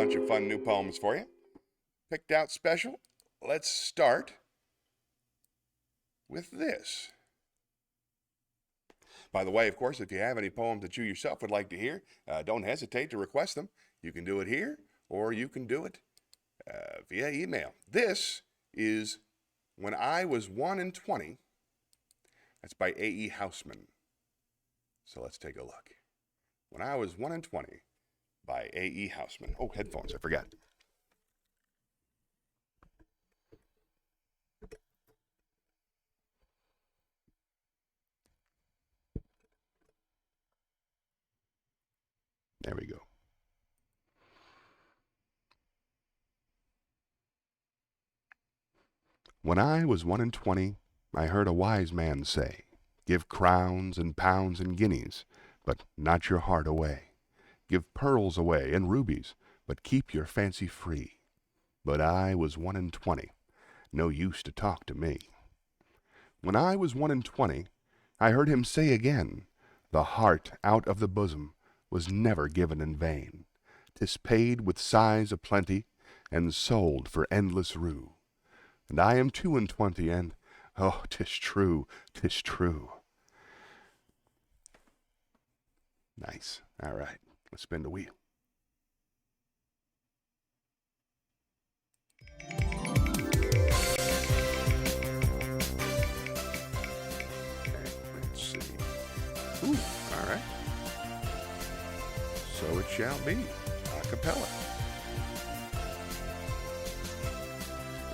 bunch of fun new poems for you. Picked out special. Let's start with this. By the way, of course, if you have any poems that you yourself would like to hear, don't hesitate to request them. You can do it here, or you can do it via email. This is When I Was 1 and 20. That's by A.E. Housman. So let's take a look. When I Was 1 and 20 by A.E. Housman. Oh, headphones, I forgot. There we go. When I was 1 and 20, I heard a wise man say, give crowns and pounds and guineas, but not your heart away. Give pearls away and rubies, but keep your fancy free. But I was 1 and 20, no use to talk to me. When I was 1 and 20, I heard him say again, the heart out of the bosom was never given in vain. 'Tis paid with sighs aplenty, and sold for endless rue. And I am 2 and 20, and, oh, 'tis true, 'tis true. Nice. All right, let's spin the wheel. Let's see. Ooh, all right. So it shall be, a cappella.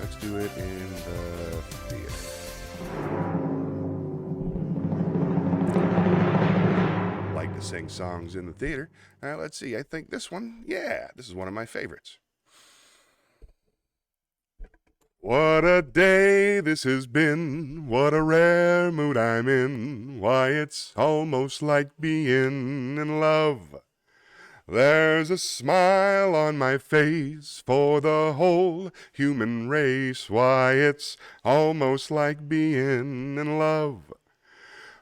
Let's do it in the theater. Like to sing songs in the theater. Let's see, I think this one, this is one of my favorites. What a day this has been, what a rare mood I'm in. Why, it's almost like being in love. There's a smile on my face for the whole human race. Why, it's almost like being in love.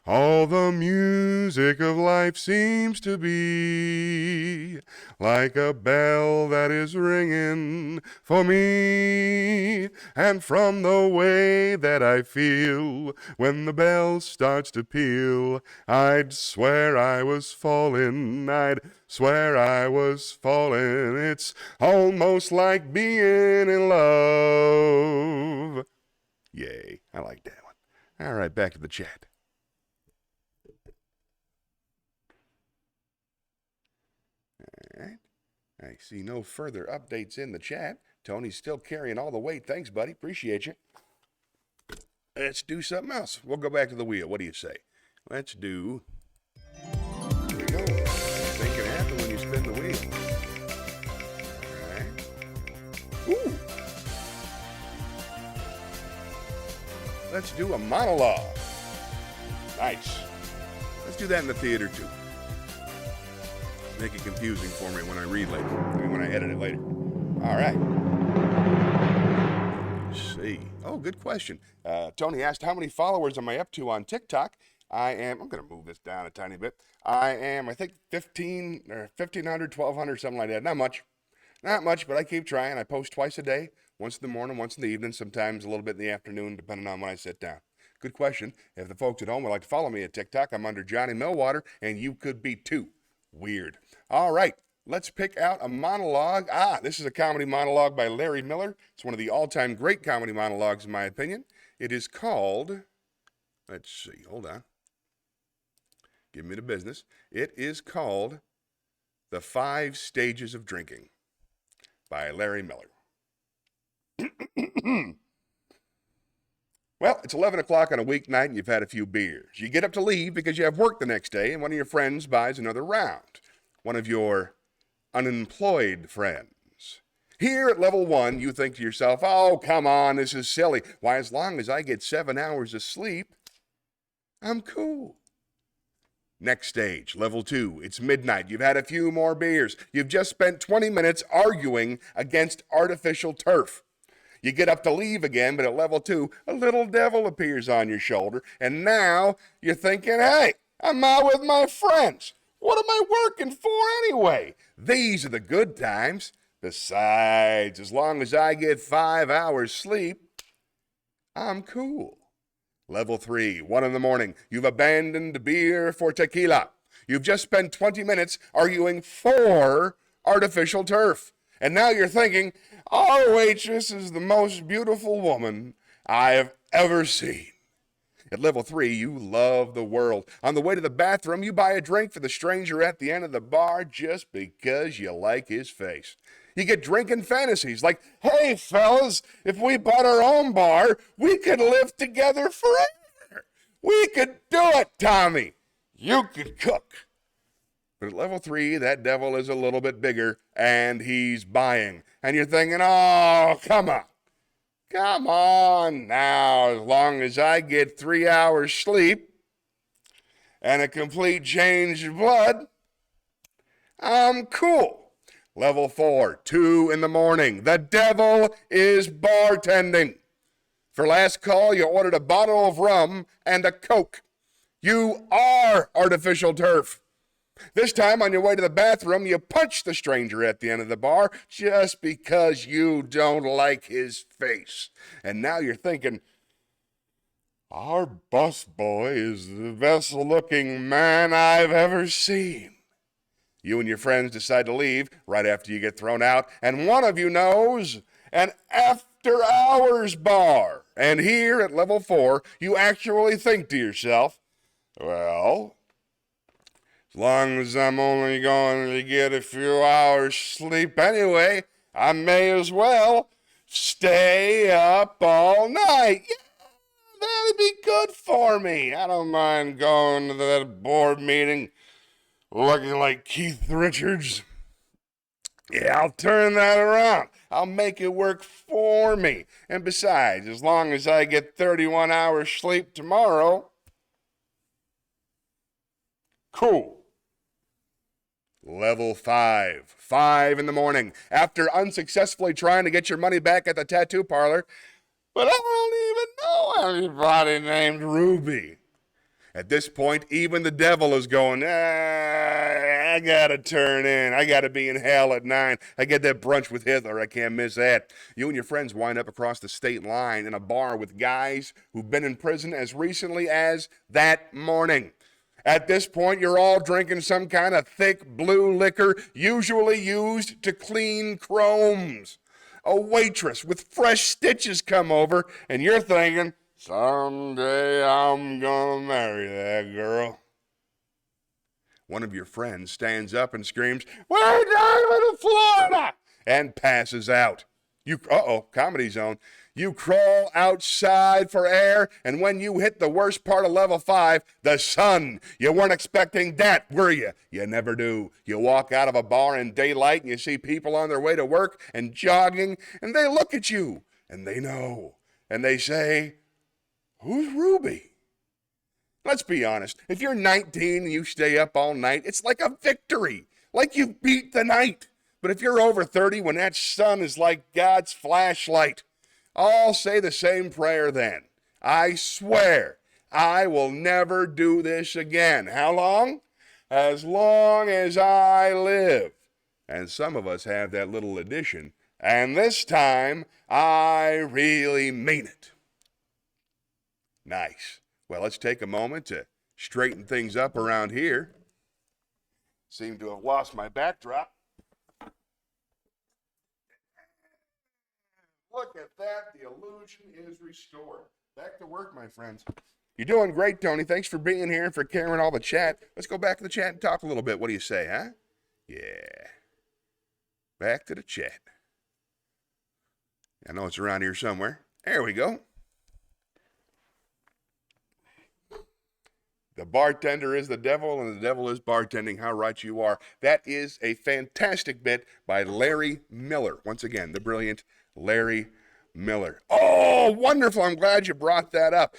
All the music of life seems to be like a bell that is ringing for me. And from the way that I feel when the bell starts to peal, I'd swear I was falling, I'd swear I was falling. It's almost like being in love. Yay, I like that one. All right, back to the chat. All right. I see no further updates in the chat. Tony's still carrying all the weight. Thanks, buddy. Appreciate you. Let's do something else. We'll go back to the wheel. What do you say? Let's do... Here we go. Anything can happen when you spin the wheel. All right. Ooh. Let's do a monologue. Nice. Let's do that in the theater, too. Make it confusing for me when I read later. When I edit it later. All right. Let's see. Oh, good question. Tony asked, how many followers am I up to on TikTok? I'm going to move this down a tiny bit. I think 1,500, 1,200, something like that. Not much, but I keep trying. I post twice a day, once in the morning, once in the evening, sometimes a little bit in the afternoon, depending on when I sit down. Good question. If the folks at home would like to follow me at TikTok, I'm under Johnny Millwater, and you could be too. Weird. All right, let's pick out a monologue. This is a comedy monologue by Larry Miller. It's one of the all-time great comedy monologues, in my opinion. It is called, let's see, hold on. Give me the business. It is called The 5 Stages of Drinking by Larry Miller. Well, it's 11 o'clock on a weeknight and you've had a few beers. You get up to leave because you have work the next day and one of your friends buys another round. One of your unemployed friends. Here at level 1, you think to yourself, oh, come on, this is silly. Why, as long as I get 7 hours of sleep, I'm cool. Next stage, level 2, it's midnight. You've had a few more beers. You've just spent 20 minutes arguing against artificial turf. You get up to leave again, but at level 2, a little devil appears on your shoulder, and now you're thinking, hey, I'm out with my friends. What am I working for anyway? These are the good times. Besides, as long as I get 5 hours sleep, I'm cool. Level 3, 1 in the morning. You've abandoned beer for tequila. You've just spent 20 minutes arguing for artificial turf. And now you're thinking, our waitress is the most beautiful woman I have ever seen. At level 3, you love the world. On the way to the bathroom, you buy a drink for the stranger at the end of the bar just because you like his face. You get drinking fantasies like, hey, fellas, if we bought our own bar, we could live together forever. We could do it, Tommy. You could cook. But at level 3, that devil is a little bit bigger, and he's buying. And you're thinking, oh, come on. Come on now, as long as I get 3 hours sleep and a complete change of blood, I'm cool. Level 4, 2 in the morning. The devil is bartending. For last call, you ordered a bottle of rum and a Coke. You are artificial turf. This time, on your way to the bathroom, you punch the stranger at the end of the bar just because you don't like his face. And now you're thinking, our busboy is the best-looking man I've ever seen. You and your friends decide to leave right after you get thrown out, and one of you knows an after-hours bar. And here at level 4, you actually think to yourself, well, as long as I'm only going to get a few hours sleep anyway, I may as well stay up all night. Yeah, that'd be good for me. I don't mind going to that board meeting looking like Keith Richards. Yeah, I'll turn that around. I'll make it work for me. And besides, as long as I get 31 hours sleep tomorrow, cool. Level 5, 5 in the morning. After unsuccessfully trying to get your money back at the tattoo parlor, but I don't even know anybody named Ruby. At this point, even the devil is going, I gotta turn in. I gotta be in hell at 9. I get that brunch with Hitler. I can't miss that. You and your friends wind up across the state line in a bar with guys who've been in prison as recently as that morning. At this point, you're all drinking some kind of thick blue liquor, usually used to clean chromes. A waitress with fresh stitches come over, and you're thinking, someday I'm gonna marry that girl. One of your friends stands up and screams, we're driving to Florida, and passes out. Comedy zone. You crawl outside for air, and when you hit the worst part of level 5, the sun, you weren't expecting that, were you? You never do. You walk out of a bar in daylight, and you see people on their way to work and jogging, and they look at you, and they know, and they say, who's Ruby? Let's be honest. If you're 19 and you stay up all night, it's like a victory, like you beat the night. But if you're over 30, when that sun is like God's flashlight, I'll say the same prayer then. I swear I will never do this again. How long? As long as I live. And some of us have that little addition. And this time, I really mean it. Nice. Well, let's take a moment to straighten things up around here. Seem to have lost my backdrop. Look at that. The illusion is restored. Back to work, my friends. You're doing great, Tony. Thanks for being here and for carrying all the chat. Let's go back to the chat and talk a little bit. What do you say, huh? Yeah. Back to the chat. I know it's around here somewhere. There we go. The bartender is the devil, and the devil is bartending. How right you are. That is a fantastic bit by Larry Miller. Once again, the brilliant Larry Miller. Oh, wonderful. I'm glad you brought that up.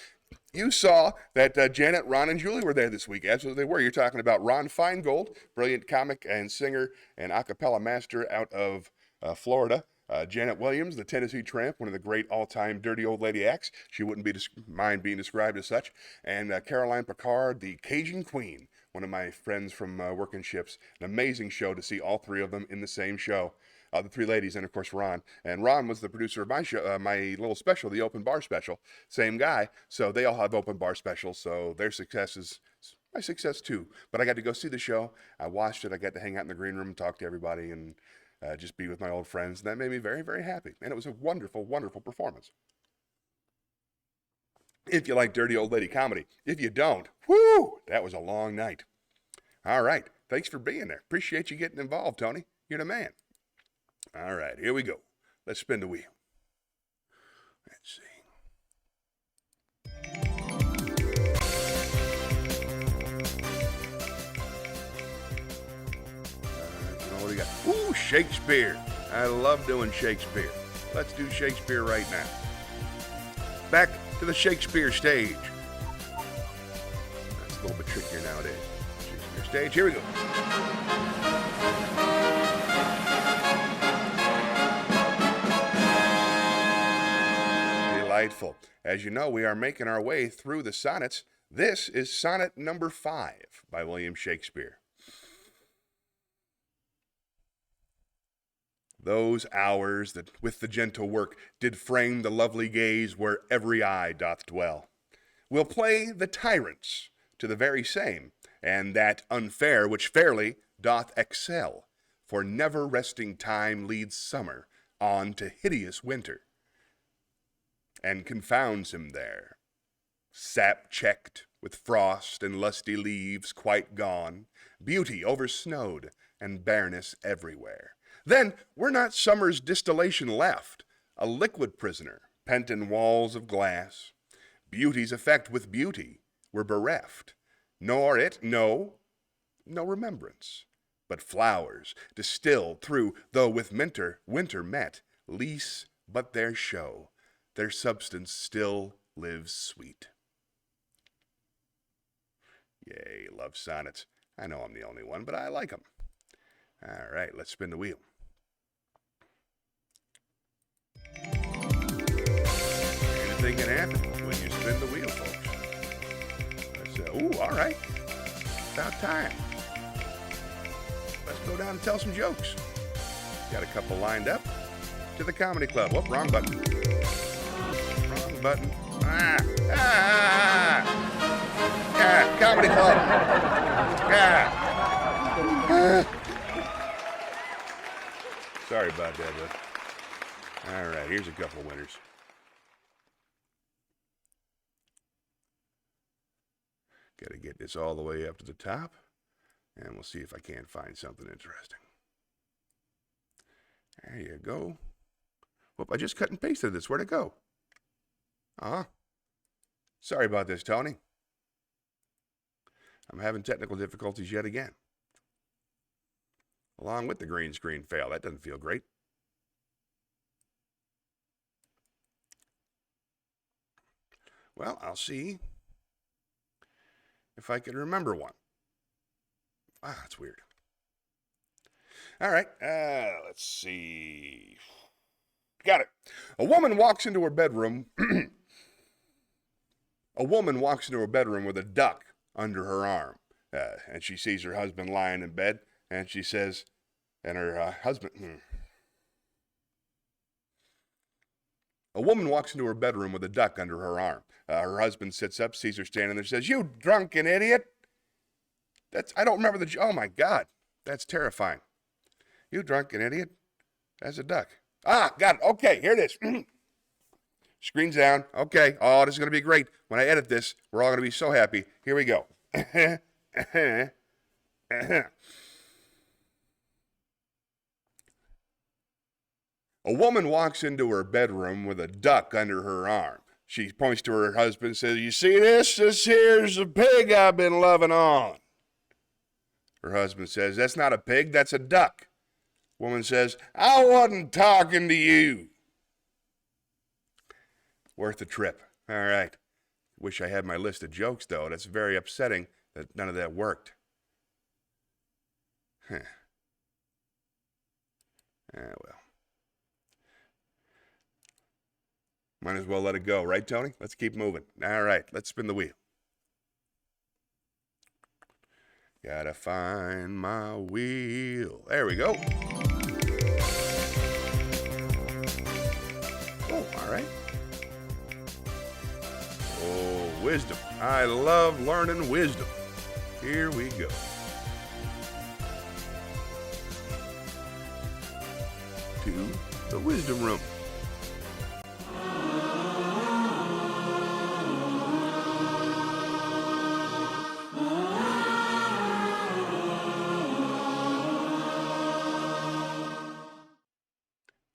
You saw that Janet, Ron, and Julie were there this week. Absolutely they were. You're talking about Ron Feingold, brilliant comic and singer and a cappella master out of Florida. Janet Williams, the Tennessee Tramp, one of the great all-time dirty old lady acts. She wouldn't mind being described as such. And Caroline Picard, the Cajun Queen, one of my friends from working ships. An amazing show to see all three of them in the same show. the three ladies, and of course Ron. And Ron was the producer of my show, my little special, the open bar special. Same guy. So they all have open bar specials. So their success is my success too. But I got to go see the show. I watched it. I got to hang out in the green room and talk to everybody and just be with my old friends. And that made me very, very happy. And it was a wonderful, wonderful performance. If you like dirty old lady comedy. If you don't, whoo, that was a long night. All right. Thanks for being there. Appreciate you getting involved, Tony. You're the man. All right, here we go. Let's spin the wheel. Let's see. What do we got? Ooh, Shakespeare. I love doing Shakespeare. Let's do Shakespeare right now. Back to the Shakespeare stage. That's a little bit trickier nowadays. Shakespeare stage, here we go. Delightful. As you know, we are making our way through the sonnets. This is sonnet number 5 by William Shakespeare. Those hours that with the gentle work did frame the lovely gaze where every eye doth dwell, will play the tyrants to the very same, and that unfair which fairly doth excel. For never resting time leads summer on to hideous winter, and confounds him there. Sap checked with frost and lusty leaves quite gone, beauty oversnowed and bareness everywhere. Then were not summer's distillation left, a liquid prisoner, pent in walls of glass. Beauty's effect with beauty were bereft, nor it, no remembrance, but flowers distilled through, though with winter met, lease but their show, their substance still lives sweet. Yay, love sonnets. I know I'm the only one, but I like them. All right, let's spin the wheel. Anything can happen when you spin the wheel, folks. Ooh, all right. About time. Let's go down and tell some jokes. Got a couple lined up to the comedy club. Whoop, wrong button. Wrong button. Comedy club. Sorry about that, but all right, here's a couple winners. Got to get this all the way up to the top, and we'll see if I can't find something interesting. There you go. Whoop, I just cut and pasted this. Where'd it go? Sorry about this, Tony. I'm having technical difficulties yet again. Along with the green screen fail. That doesn't feel great. Well, I'll see if I can remember one. That's weird. All right, let's see. Got it. A woman walks into her bedroom. A woman walks into her bedroom with a duck under her arm, and she sees her husband lying in bed, and she says, and her husband. A woman walks into her bedroom with a duck under her arm. Her husband sits up, sees her standing there, says, "You drunken idiot!" I don't remember oh my God, that's terrifying. "You drunken idiot." That's a duck. Got it. Okay, here it is. Screen's down. Okay. Oh, this is going to be great. When I edit this, we're all going to be so happy. Here we go. A woman walks into her bedroom with a duck under her arm. She points to her husband and says, "You see this? This here's a pig I've been loving on." Her husband says, "That's not a pig, that's a duck." Woman says, "I wasn't talking to you." Worth the trip. All right. Wish I had my list of jokes, though. That's very upsetting that none of that worked. Well. Might as well let it go, right, Tony? Let's keep moving. All right, let's spin the wheel. Gotta find my wheel. There we go. Oh, all right. Oh, wisdom. I love learning wisdom. Here we go. To the wisdom room.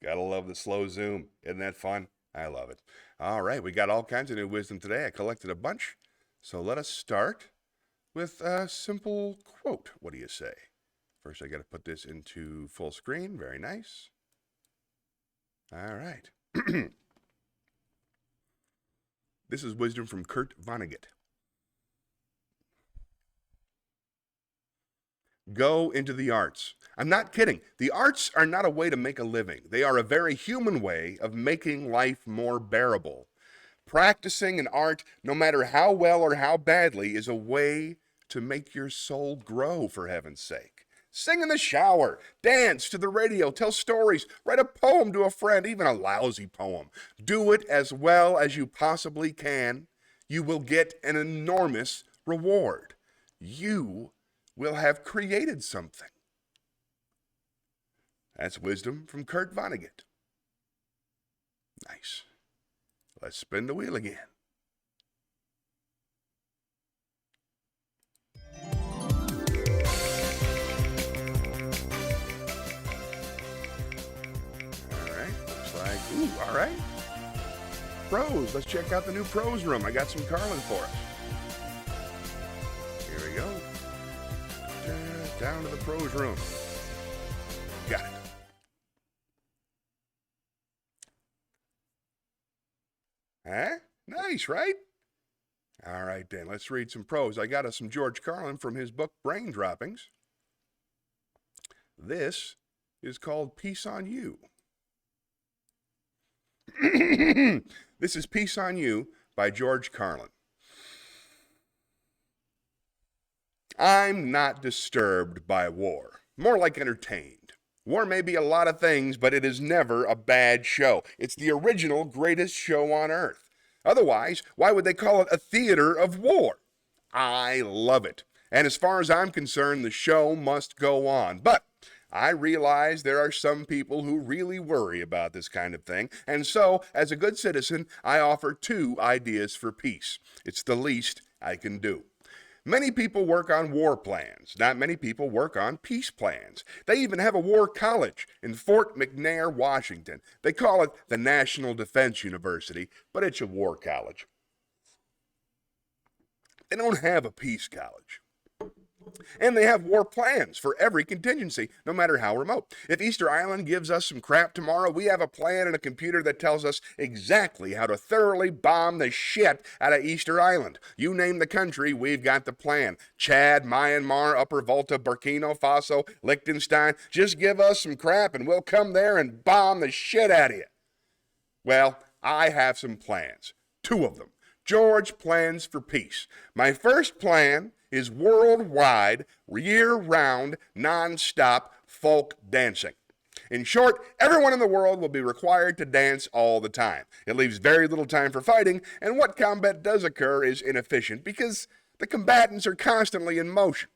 Gotta love the slow zoom. Isn't that fun? I love it. All right, we got all kinds of new wisdom today. I collected a bunch. So let us start with a simple quote. What do you say? First, I got to put this into full screen. Very nice. All right. This is wisdom from Kurt Vonnegut. Go into the arts. I'm not kidding. The arts are not a way to make a living. They are a very human way of making life more bearable. Practicing an art, no matter how well or how badly, is a way to make your soul grow, for heaven's sake. Sing in the shower, dance to the radio, tell stories, write a poem to a friend, even a lousy poem. Do it as well as you possibly can. You will get an enormous reward. You will have created something. That's wisdom from Kurt Vonnegut. Nice. Let's spin the wheel again. All right, looks like, ooh, all right. Pros, let's check out the new pros room. I got some Carlin for us. Here we go. Down to the pros room. Got it. Huh? Nice, right? All right, then. Let's read some prose. I got us some George Carlin from his book, Brain Droppings. This is called Peace on You. This is Peace on You by George Carlin. I'm not disturbed by war, more like entertained. War may be a lot of things, but it is never a bad show. It's the original greatest show on earth. Otherwise, why would they call it a theater of war? I love it. And as far as I'm concerned, the show must go on. But I realize there are some people who really worry about this kind of thing. And so, as a good citizen, I offer 2 ideas for peace. It's the least I can do. Many people work on war plans. Not many people work on peace plans. They even have a war college in Fort McNair, Washington. They call it the National Defense University, but it's a war college. They don't have a peace college. And they have war plans for every contingency, no matter how remote. If Easter Island gives us some crap tomorrow, we have a plan and a computer that tells us exactly how to thoroughly bomb the shit out of Easter Island. You name the country, we've got the plan. Chad, Myanmar, Upper Volta, Burkina Faso, Liechtenstein. Just give us some crap and we'll come there and bomb the shit out of you. Well, I have some plans. 2 of them. George Plans for Peace. My first plan is worldwide, year-round, non-stop folk dancing. In short, everyone in the world will be required to dance all the time. It leaves very little time for fighting, and what combat does occur is inefficient because the combatants are constantly in motion.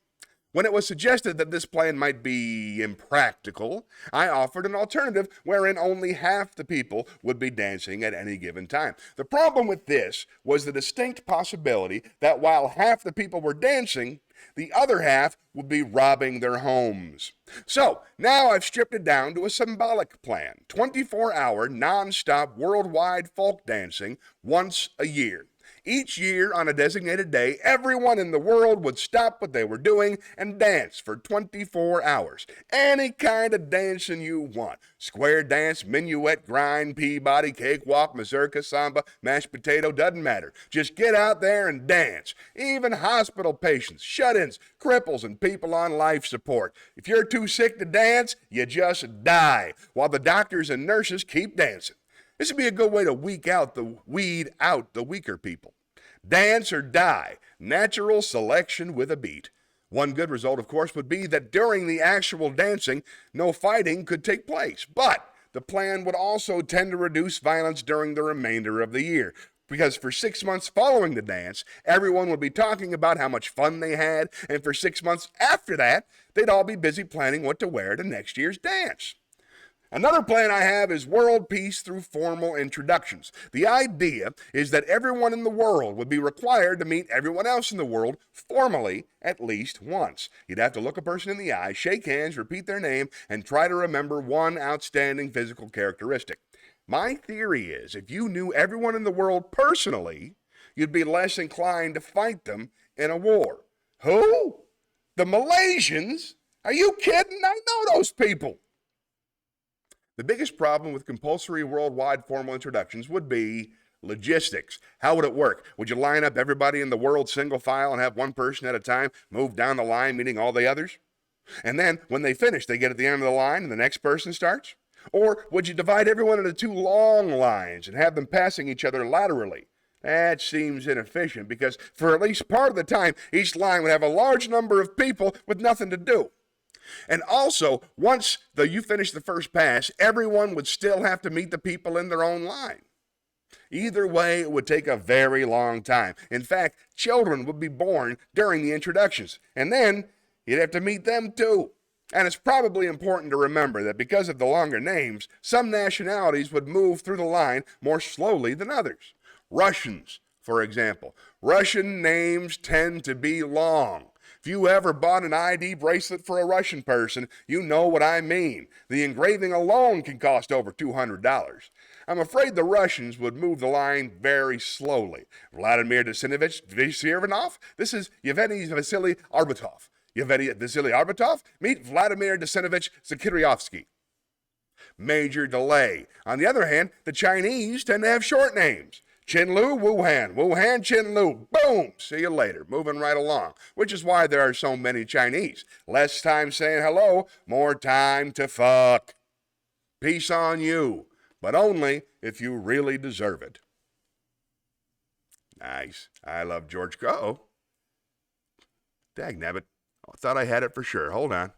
When it was suggested that this plan might be impractical, I offered an alternative wherein only half the people would be dancing at any given time. The problem with this was the distinct possibility that while half the people were dancing, the other half would be robbing their homes. So, now I've stripped it down to a symbolic plan. 24-hour, non-stop, worldwide folk dancing once a year. Each year on a designated day, everyone in the world would stop what they were doing and dance for 24 hours. Any kind of dancing you want. Square dance, minuet, grind, Peabody, cakewalk, mazurka, samba, mashed potato, doesn't matter. Just get out there and dance. Even hospital patients, shut-ins, cripples, and people on life support. If you're too sick to dance, you just die, while the doctors and nurses keep dancing. This would be a good way to weed out the weaker people. Dance or die. Natural selection with a beat. One good result, of course, would be that during the actual dancing, no fighting could take place. But the plan would also tend to reduce violence during the remainder of the year. Because for 6 months following the dance, everyone would be talking about how much fun they had, and for 6 months after that, they'd all be busy planning what to wear to next year's dance. Another plan I have is world peace through formal introductions. The idea is that everyone in the world would be required to meet everyone else in the world formally at least once. You'd have to look a person in the eye, shake hands, repeat their name, and try to remember one outstanding physical characteristic. My theory is if you knew everyone in the world personally, you'd be less inclined to fight them in a war. Who? The Malaysians? Are you kidding? I know those people. The biggest problem with compulsory worldwide formal introductions would be logistics. How would it work? Would you line up everybody in the world single file and have one person at a time move down the line meeting all the others? And then when they finish, they get at the end of the line and the next person starts? Or would you divide everyone into two long lines and have them passing each other laterally? That seems inefficient because for at least part of the time, each line would have a large number of people with nothing to do. And also, once you finish the first pass, everyone would still have to meet the people in their own line. Either way, it would take a very long time. In fact, children would be born during the introductions, and then you'd have to meet them too. And it's probably important to remember that because of the longer names, some nationalities would move through the line more slowly than others. Russians, for example. Russian names tend to be long. If you ever bought an ID bracelet for a Russian person, you know what I mean. The engraving alone can cost over $200. I'm afraid the Russians would move the line very slowly. Vladimir Dasinovich Vysirvanov, this is Yevgeny Vasily Arbatov. Yevgeny Vasily Arbatov, meet Vladimir Dasinovich Zakiryovsky. Major delay. On the other hand, the Chinese tend to have short names. Chinlu, Wuhan, Wuhan, Chinlu, boom, see you later, moving right along, which is why there are so many Chinese. Less time saying hello, more time to fuck. Peace on you, but only if you really deserve it. Nice, I love George Go. Dagnabbit, I thought I had it for sure, hold on.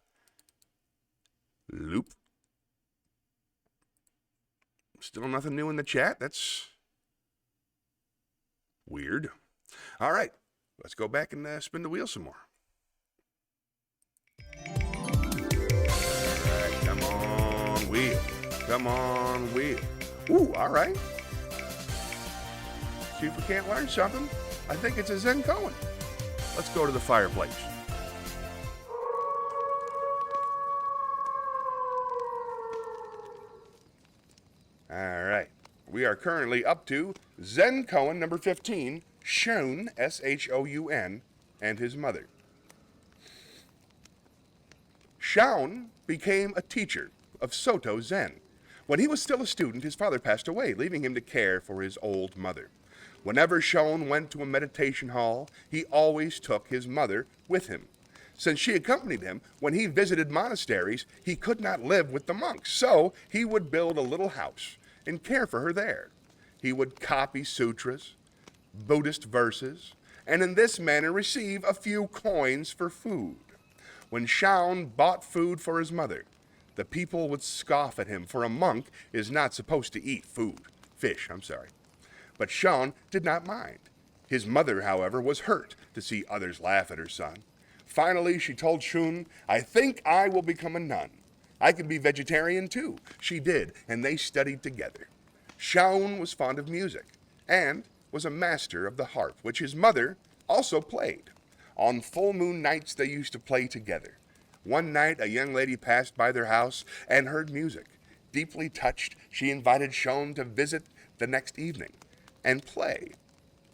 Loop. Still nothing new in the chat, that's weird. All right, let's go back and spin the wheel some more. All right, come on, wheel. Come on, wheel. Ooh, all right. See if we can't learn something. I think it's a Zen koan. Let's go to the fireplace. All right. We are currently up to Zen koan number 15, Shoun, S-H-O-U-N, and his mother. Shoun became a teacher of Soto Zen. When he was still a student, his father passed away, leaving him to care for his old mother. Whenever Shoun went to a meditation hall, he always took his mother with him. Since she accompanied him, when he visited monasteries, he could not live with the monks, so he would build a little house and care for her there. He would copy sutras, Buddhist verses, and in this manner receive a few coins for food. When Shoun bought food for his mother, the people would scoff at him, for a monk is not supposed to eat fish. But Shoun did not mind. His mother, however, was hurt to see others laugh at her son. Finally, she told Shoun, "I think I will become a nun. I can be vegetarian too." She did, and they studied together. Shoun was fond of music and was a master of the harp, which his mother also played. On full moon nights, they used to play together. One night, a young lady passed by their house and heard music. Deeply touched, she invited Shoun to visit the next evening and play.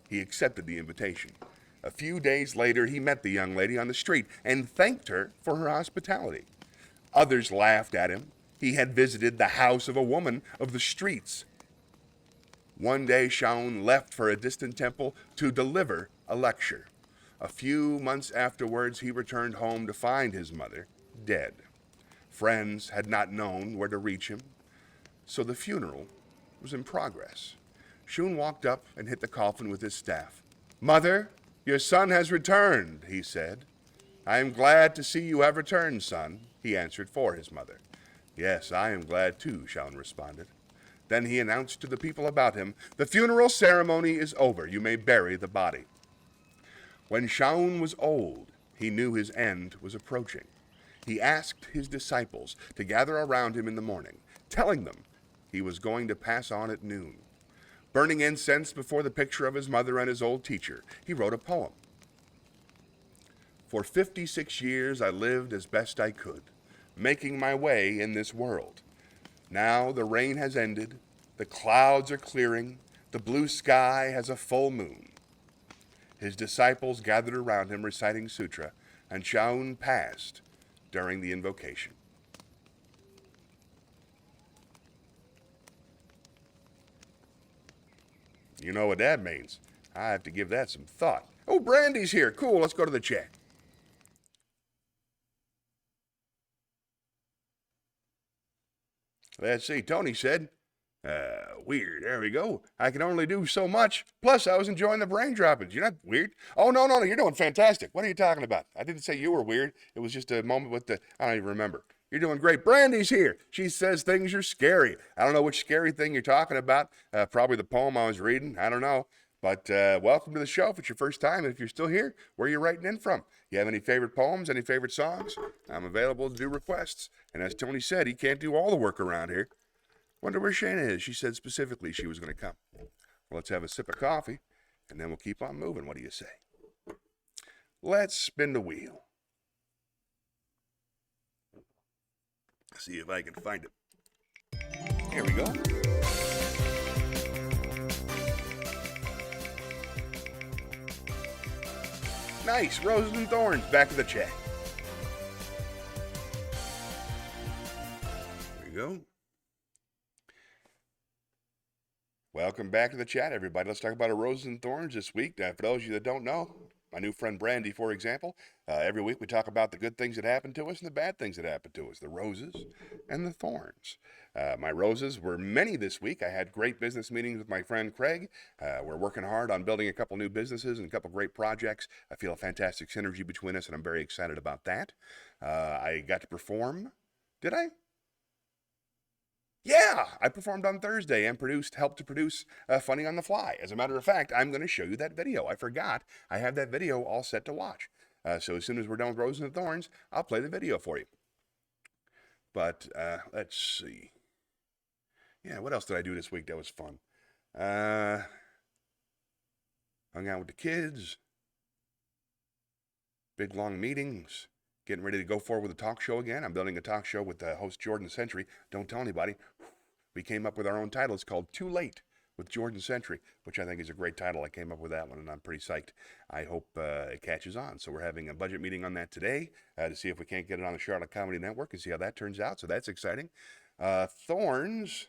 He accepted the invitation. A few days later, he met the young lady on the street and thanked her for her hospitality. Others laughed at him. He had visited the house of a woman of the streets. One day, Shoun left for a distant temple to deliver a lecture. A few months afterwards, he returned home to find his mother dead. Friends had not known where to reach him, so the funeral was in progress. Shoun walked up and hit the coffin with his staff. "Mother, your son has returned," he said. I am glad to see you have returned, son, he answered for his mother. Yes, I am glad too, Shaun responded. Then he announced to the people about him, the funeral ceremony is over. You may bury the body. When Shaun was old, he knew his end was approaching. He asked his disciples to gather around him in the morning, telling them he was going to pass on at noon. Burning incense before the picture of his mother and his old teacher, he wrote a poem. For 56 years I lived as best I could, making my way in this world. Now the rain has ended, the clouds are clearing, the blue sky has a full moon. His disciples gathered around him reciting sutra, and Shaun passed during the invocation. You know what that means. I have to give that some thought. Oh, Brandy's here. Cool, let's go to the chat. Let's see, Tony said, weird, there we go. I can only do so much. Plus, I was enjoying the brain droppings. You're not weird. Oh, no, you're doing fantastic. What are you talking about? I didn't say you were weird. It was just a moment with I don't even remember. You're doing great. Brandy's here. She says things are scary. I don't know which scary thing you're talking about. Probably the poem I was reading. I don't know. But welcome to the show if it's your first time. And if you're still here, where are you writing in from? You have any favorite poems, any favorite songs? I'm available to do requests. And as Tony said, he can't do all the work around here. Wonder where Shana is. She said specifically she was going to come. Well, let's have a sip of coffee, and then we'll keep on moving. What do you say? Let's spin the wheel. See if I can find it. Here we go. Nice. Roses and Thorns, back of the chat. There we go. Welcome back to the chat, everybody. Let's talk about a Roses and Thorns this week. For those of you that don't know, my new friend Brandy, for example, every week we talk about the good things that happen to us and the bad things that happen to us, the roses and the thorns. My roses were many this week. I had great business meetings with my friend Craig. We're working hard on building a couple new businesses and a couple great projects. I feel a fantastic synergy between us, and I'm very excited about that. I got to perform. Did I? Yeah, I performed on Thursday and helped to produce Funny on the Fly. As a matter of fact, I'm going to show you that video. I forgot. I have that video all set to watch. So as soon as we're done with Roses and Thorns, I'll play the video for you. But let's see. Yeah, what else did I do this week that was fun? Hung out with the kids. Big long meetings. Getting ready to go forward with a talk show again. I'm building a talk show with host Jordan Century. Don't tell anybody. We came up with our own title. It's called Too Late with Jordan Century, which I think is a great title. I came up with that one, and I'm pretty psyched. I hope it catches on. So we're having a budget meeting on that today to see if we can't get it on the Charlotte Comedy Network and see how that turns out. So that's exciting. Thorns.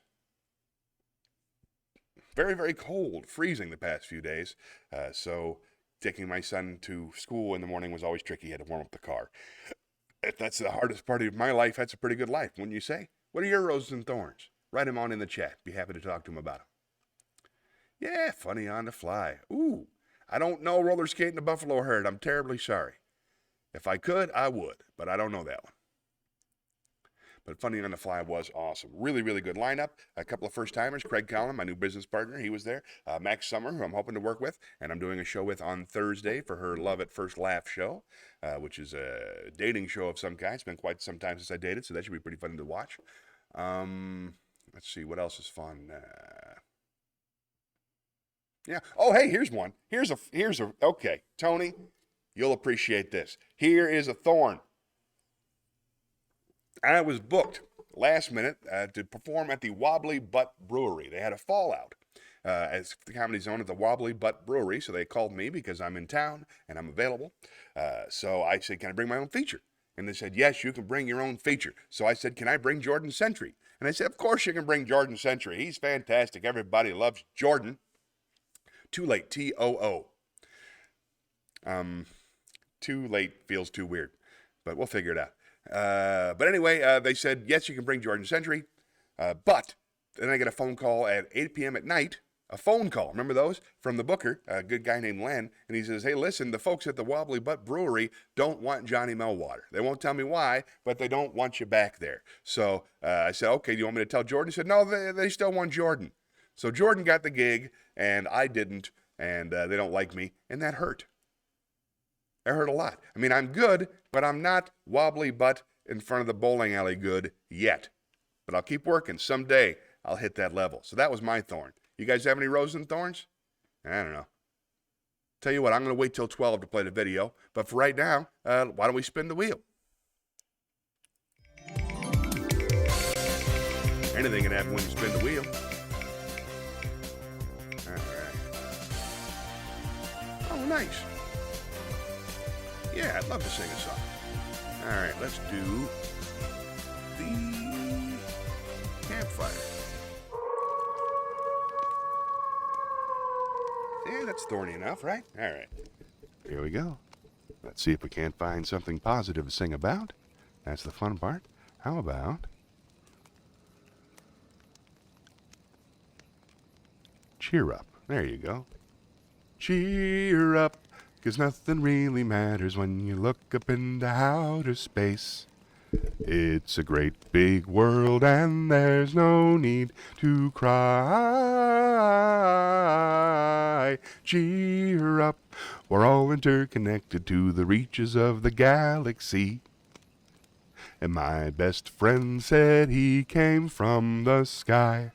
Very, very cold, freezing the past few days. So taking my son to school in the morning was always tricky. He had to warm up the car. If that's the hardest part of my life, that's a pretty good life, wouldn't you say? What are your roses and thorns? Write them on in the chat. Be happy to talk to them about them. Yeah, Funny on the Fly. Ooh, I don't know roller skating the Buffalo Herd. I'm terribly sorry. If I could, I would, but I don't know that one. But Funny on the Fly was awesome. Really, really good lineup. A couple of first-timers. Craig Collin, my new business partner, he was there. Max Summer, who I'm hoping to work with, and I'm doing a show with on Thursday for her Love at First Laugh show, which is a dating show of some kind. It's been quite some time since I dated, so that should be pretty fun to watch. Let's see, what else is fun? Yeah. Oh, hey, here's one. Okay, Tony, you'll appreciate this. Here is a thorn. I was booked last minute to perform at the Wobbly Butt Brewery. They had a fallout as the Comedy Zone at the Wobbly Butt Brewery, so they called me because I'm in town and I'm available. So I said, can I bring my own feature? And they said, yes, you can bring your own feature. So I said, can I bring Jordan Century? And they said, of course you can bring Jordan Century. He's fantastic. Everybody loves Jordan. Too Late, T-O-O. Too late feels too weird, but we'll figure it out. But anyway, they said, yes, you can bring Jordan Century. But then I get a phone call at 8 p.m. at night a phone call. Remember those? From the booker, a good guy named Len. And he says, hey, listen, the folks at the Wobbly Butt Brewery don't want Johnny Melwater. They won't tell me why, but they don't want you back there. So I said, okay, do you want me to tell Jordan? He said, no, they still want Jordan. So Jordan got the gig, and I didn't, and they don't like me, and that hurt. It hurt a lot. I mean, I'm good, but I'm not Wobbly Butt in front of the bowling alley good yet. But I'll keep working. Someday I'll hit that level. So that was my thorn. You guys have any roses and thorns? I don't know. Tell you what, I'm going to wait till 12 to play the video. But for right now, why don't we spin the wheel? Anything can happen when you spin the wheel. All right. Oh, nice. Yeah, I'd love to sing a song. All right, let's do the campfire. Yeah, that's thorny enough, right? All right. Here we go. Let's see if we can't find something positive to sing about. That's the fun part. How about cheer up? There you go. Cheer up, 'cause nothing really matters when you look up into outer space. It's a great big world and there's no need to cry. Cheer up, we're all interconnected to the reaches of the galaxy. And my best friend said he came from the sky.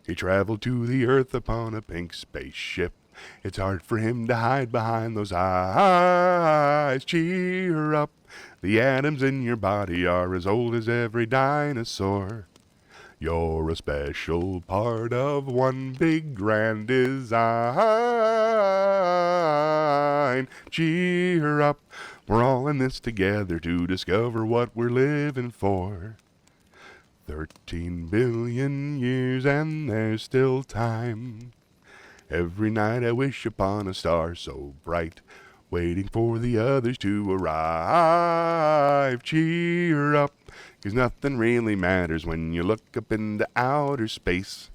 He traveled to the earth upon a pink spaceship. It's hard for him to hide behind those eyes. Cheer up, the atoms in your body are as old as every dinosaur. You're a special part of one big grand design. Cheer up, we're all in this together to discover what we're living for. 13 billion years and there's still time. Every night I wish upon a star so bright, waiting for the others to arrive. Cheer up, 'cause nothing really matters when you look up into outer space.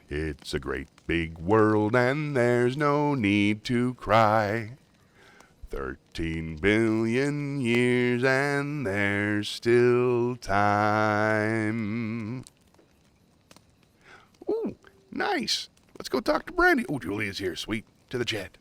It's a great big world and there's no need to cry. 13 billion years and there's still time. Ooh, nice. Let's go talk to Brandy. Oh, Julia's here. Sweet. To the chat.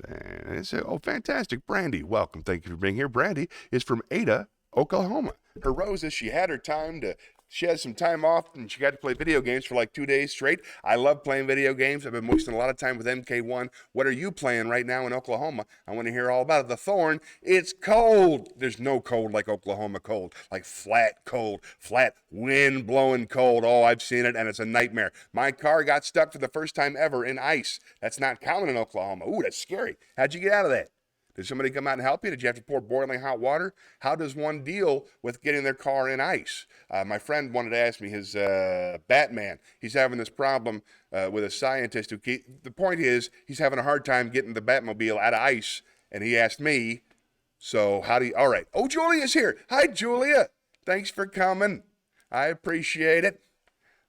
And say, oh, fantastic. Brandy, welcome. Thank you for being here. Brandy is from Ada, Oklahoma. Her rose is she had her time to... She had some time off, and she got to play video games for like 2 days straight. I love playing video games. I've been wasting a lot of time with MK1. What are you playing right now in Oklahoma? I want to hear all about it. The Thorn, it's cold. There's no cold like Oklahoma cold, like flat cold, flat wind blowing cold. Oh, I've seen it, and it's a nightmare. My car got stuck for the first time ever in ice. That's not common in Oklahoma. Ooh, that's scary. How'd you get out of that? Did somebody come out and help you? Did you have to pour boiling hot water? How does one deal with getting their car in ice? My friend wanted to ask me his Batman. He's having this problem with a scientist the point is he's having a hard time getting the Batmobile out of ice, and he asked me, so how do you, all right. Oh, Julia's here. Hi, Julia. Thanks for coming. I appreciate it.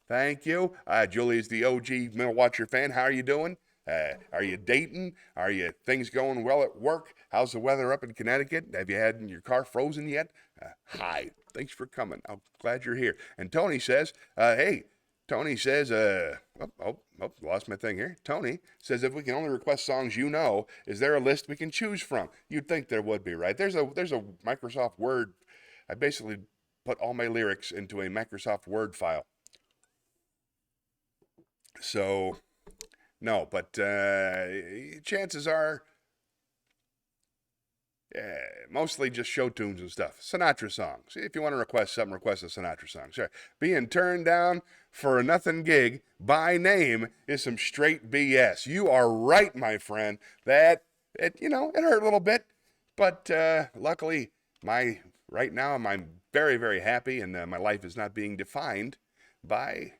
Thank you. Julia's the OG Mill Watcher fan. How are you doing? Are you dating? Are you things going well at work? How's the weather up in Connecticut? Have you had your car frozen yet? Hi. Thanks for coming. I'm glad you're here. And Tony says, Tony says, lost my thing here. Tony says, if we can only request songs you know, is there a list we can choose from? You'd think there would be, right? There's a Microsoft Word. I basically put all my lyrics into a Microsoft Word file. So... No, but chances are mostly just show tunes and stuff. Sinatra songs. If you want to request something, request a Sinatra song. Sure. Being turned down for a nothing gig by name is some straight BS. You are right, my friend. It hurt a little bit. But luckily, right now, I'm very, very happy, and my life is not being defined by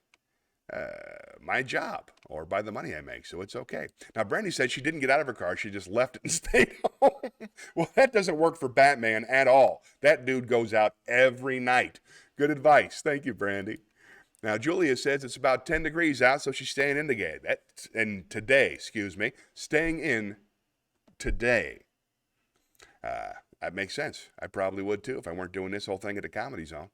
my job or by the money I make, so it's okay. Now, Brandy said she didn't get out of her car. She just left it and stayed home. Well, that doesn't work for Batman at all. That dude goes out every night. Good advice. Thank you, Brandy. Now, Julia says it's about 10 degrees out, so she's staying in today, staying in today. That makes sense. I probably would too if I weren't doing this whole thing at the Comedy Zone.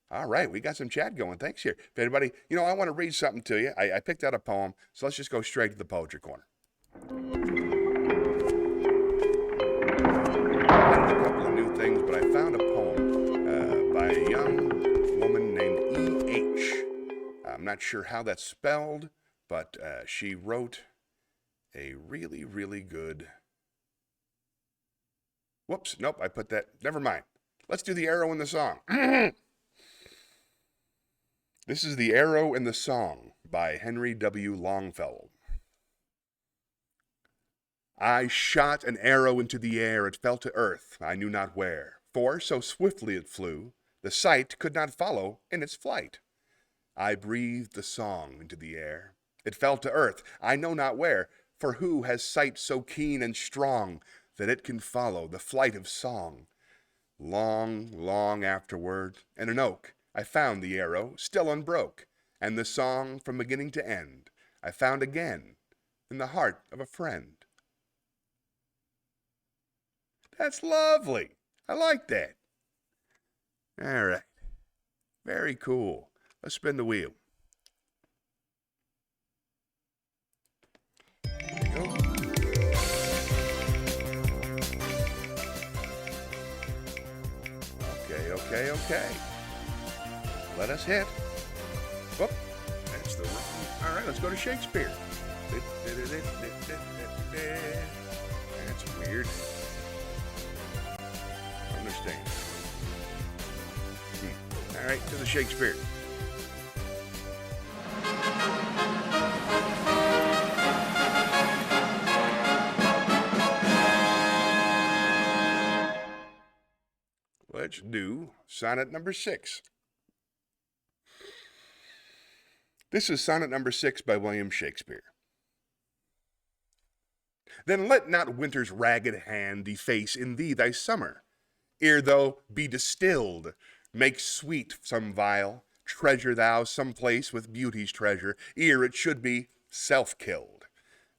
All right, we got some chat going. Thanks here. If anybody, I want to read something to you. I picked out a poem, so let's just go straight to the poetry corner. I did a couple of new things, but I found a poem by a young woman named E.H. I'm not sure how that's spelled, but she wrote a really, really good... Whoops, nope, I put that... Never mind. Let's do the arrow in the song. This is The Arrow in the Song by Henry W. Longfellow. I shot an arrow into the air, it fell to earth, I knew not where. For so swiftly it flew, the sight could not follow in its flight. I breathed the song into the air, it fell to earth, I know not where. For who has sight so keen and strong that it can follow the flight of song? Long, long afterward, in an oak, I found the arrow still unbroke, and the song from beginning to end I found again in the heart of a friend. That's lovely. I like that. All right. Very cool. Let's spin the wheel. There you go. Okay. Let us hit. Whoop. That's the wrong. All right, let's go to Shakespeare. That's weird. Understand. All right, to the Shakespeare. Let's do sonnet number 6. This is sonnet number 6 by William Shakespeare. Then let not winter's ragged hand deface in thee thy summer, ere thou be distilled. Make sweet some vial, treasure thou some place with beauty's treasure, ere it should be self-killed.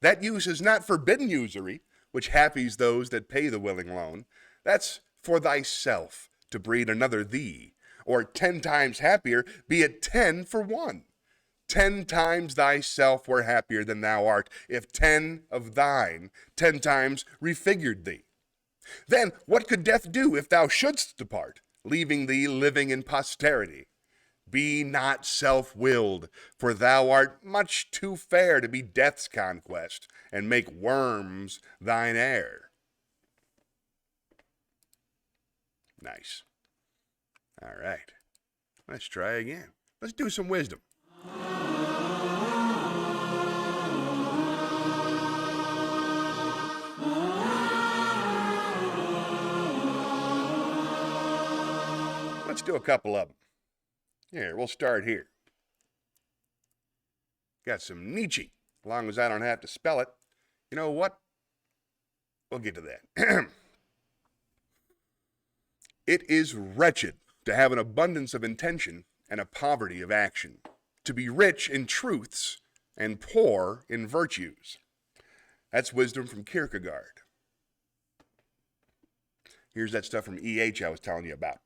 That use is not forbidden usury, which happies those that pay the willing loan. That's for thyself to breed another thee, or 10 times happier, be it 10 for 1. 10 times thyself were happier than thou art, if 10 of thine 10 times refigured thee. Then what could death do if thou shouldst depart, leaving thee living in posterity? Be not self-willed, for thou art much too fair to be death's conquest, and make worms thine heir. Nice. All right. Let's try again. Let's do some wisdom. Let's do a couple of them. Here, we'll start here. Got some Nietzsche, as long as I don't have to spell it. You know what? We'll get to that. It is wretched to have an abundance of intention and a poverty of action, to be rich in truths and poor in virtues. That's wisdom from Kierkegaard. Here's that stuff from E.H. I was telling you about.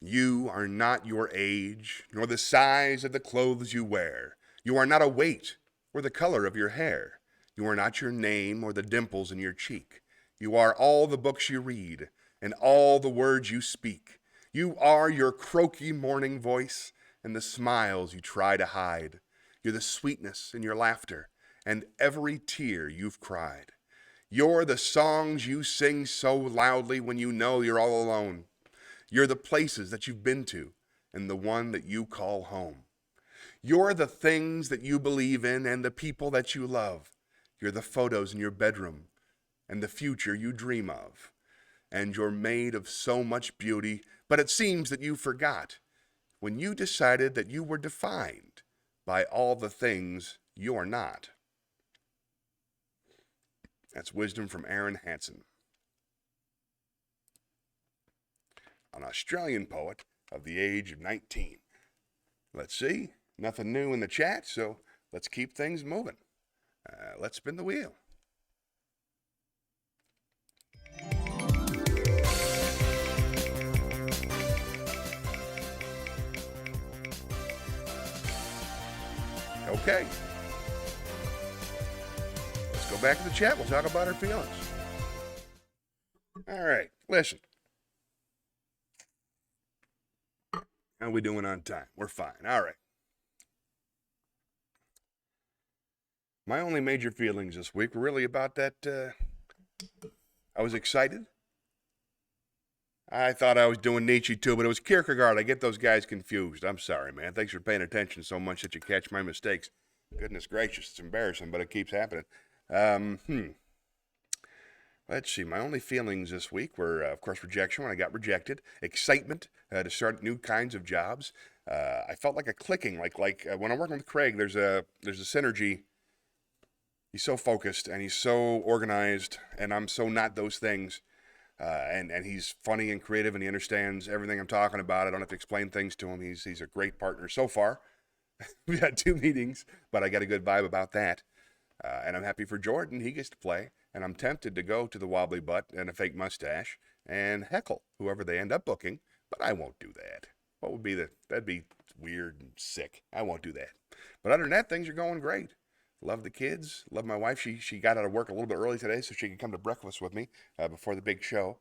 You are not your age, nor the size of the clothes you wear. You are not a weight or the color of your hair. You are not your name or the dimples in your cheek. You are all the books you read and all the words you speak. You are your croaky morning voice and the smiles you try to hide. You're the sweetness in your laughter and every tear you've cried. You're the songs you sing so loudly when you know you're all alone. You're the places that you've been to and the one that you call home. You're the things that you believe in and the people that you love. You're the photos in your bedroom and the future you dream of. And you're made of so much beauty, but it seems that you forgot. when you decided that you were defined by all the things you're not. That's wisdom from Aaron Hansen, an Australian poet of the age of 19. Let's see, nothing new in the chat, so let's keep things moving. Let's spin the wheel. Okay. Let's go back to the chat. We'll talk about our feelings. All right, listen. How we doing on time? We're fine. All right. My only major feelings this week were really about that. I was excited. I thought I was doing Nietzsche too, but it was Kierkegaard. I get those guys confused. I'm sorry, man. Thanks for paying attention so much that you catch my mistakes. Goodness gracious, it's embarrassing, but it keeps happening. Let's see. My only feelings this week were, of course, rejection when I got rejected, excitement to start new kinds of jobs. I felt like a clicking, like when I'm working with Craig, there's a synergy. He's so focused and he's so organized, and I'm so not those things. And he's funny and creative, and he understands everything I'm talking about. I don't have to explain things to him. He's a great partner so far. We had 2 meetings, but I got a good vibe about that. And I'm happy for Jordan. He gets to play, and I'm tempted to go to the wobbly butt and a fake mustache and heckle whoever they end up booking, but I won't do that. What would be that'd be weird and sick. I won't do that. But other than that, things are going great. Love the kids. Love my wife. She got out of work a little bit early today so she could come to breakfast with me before the big show.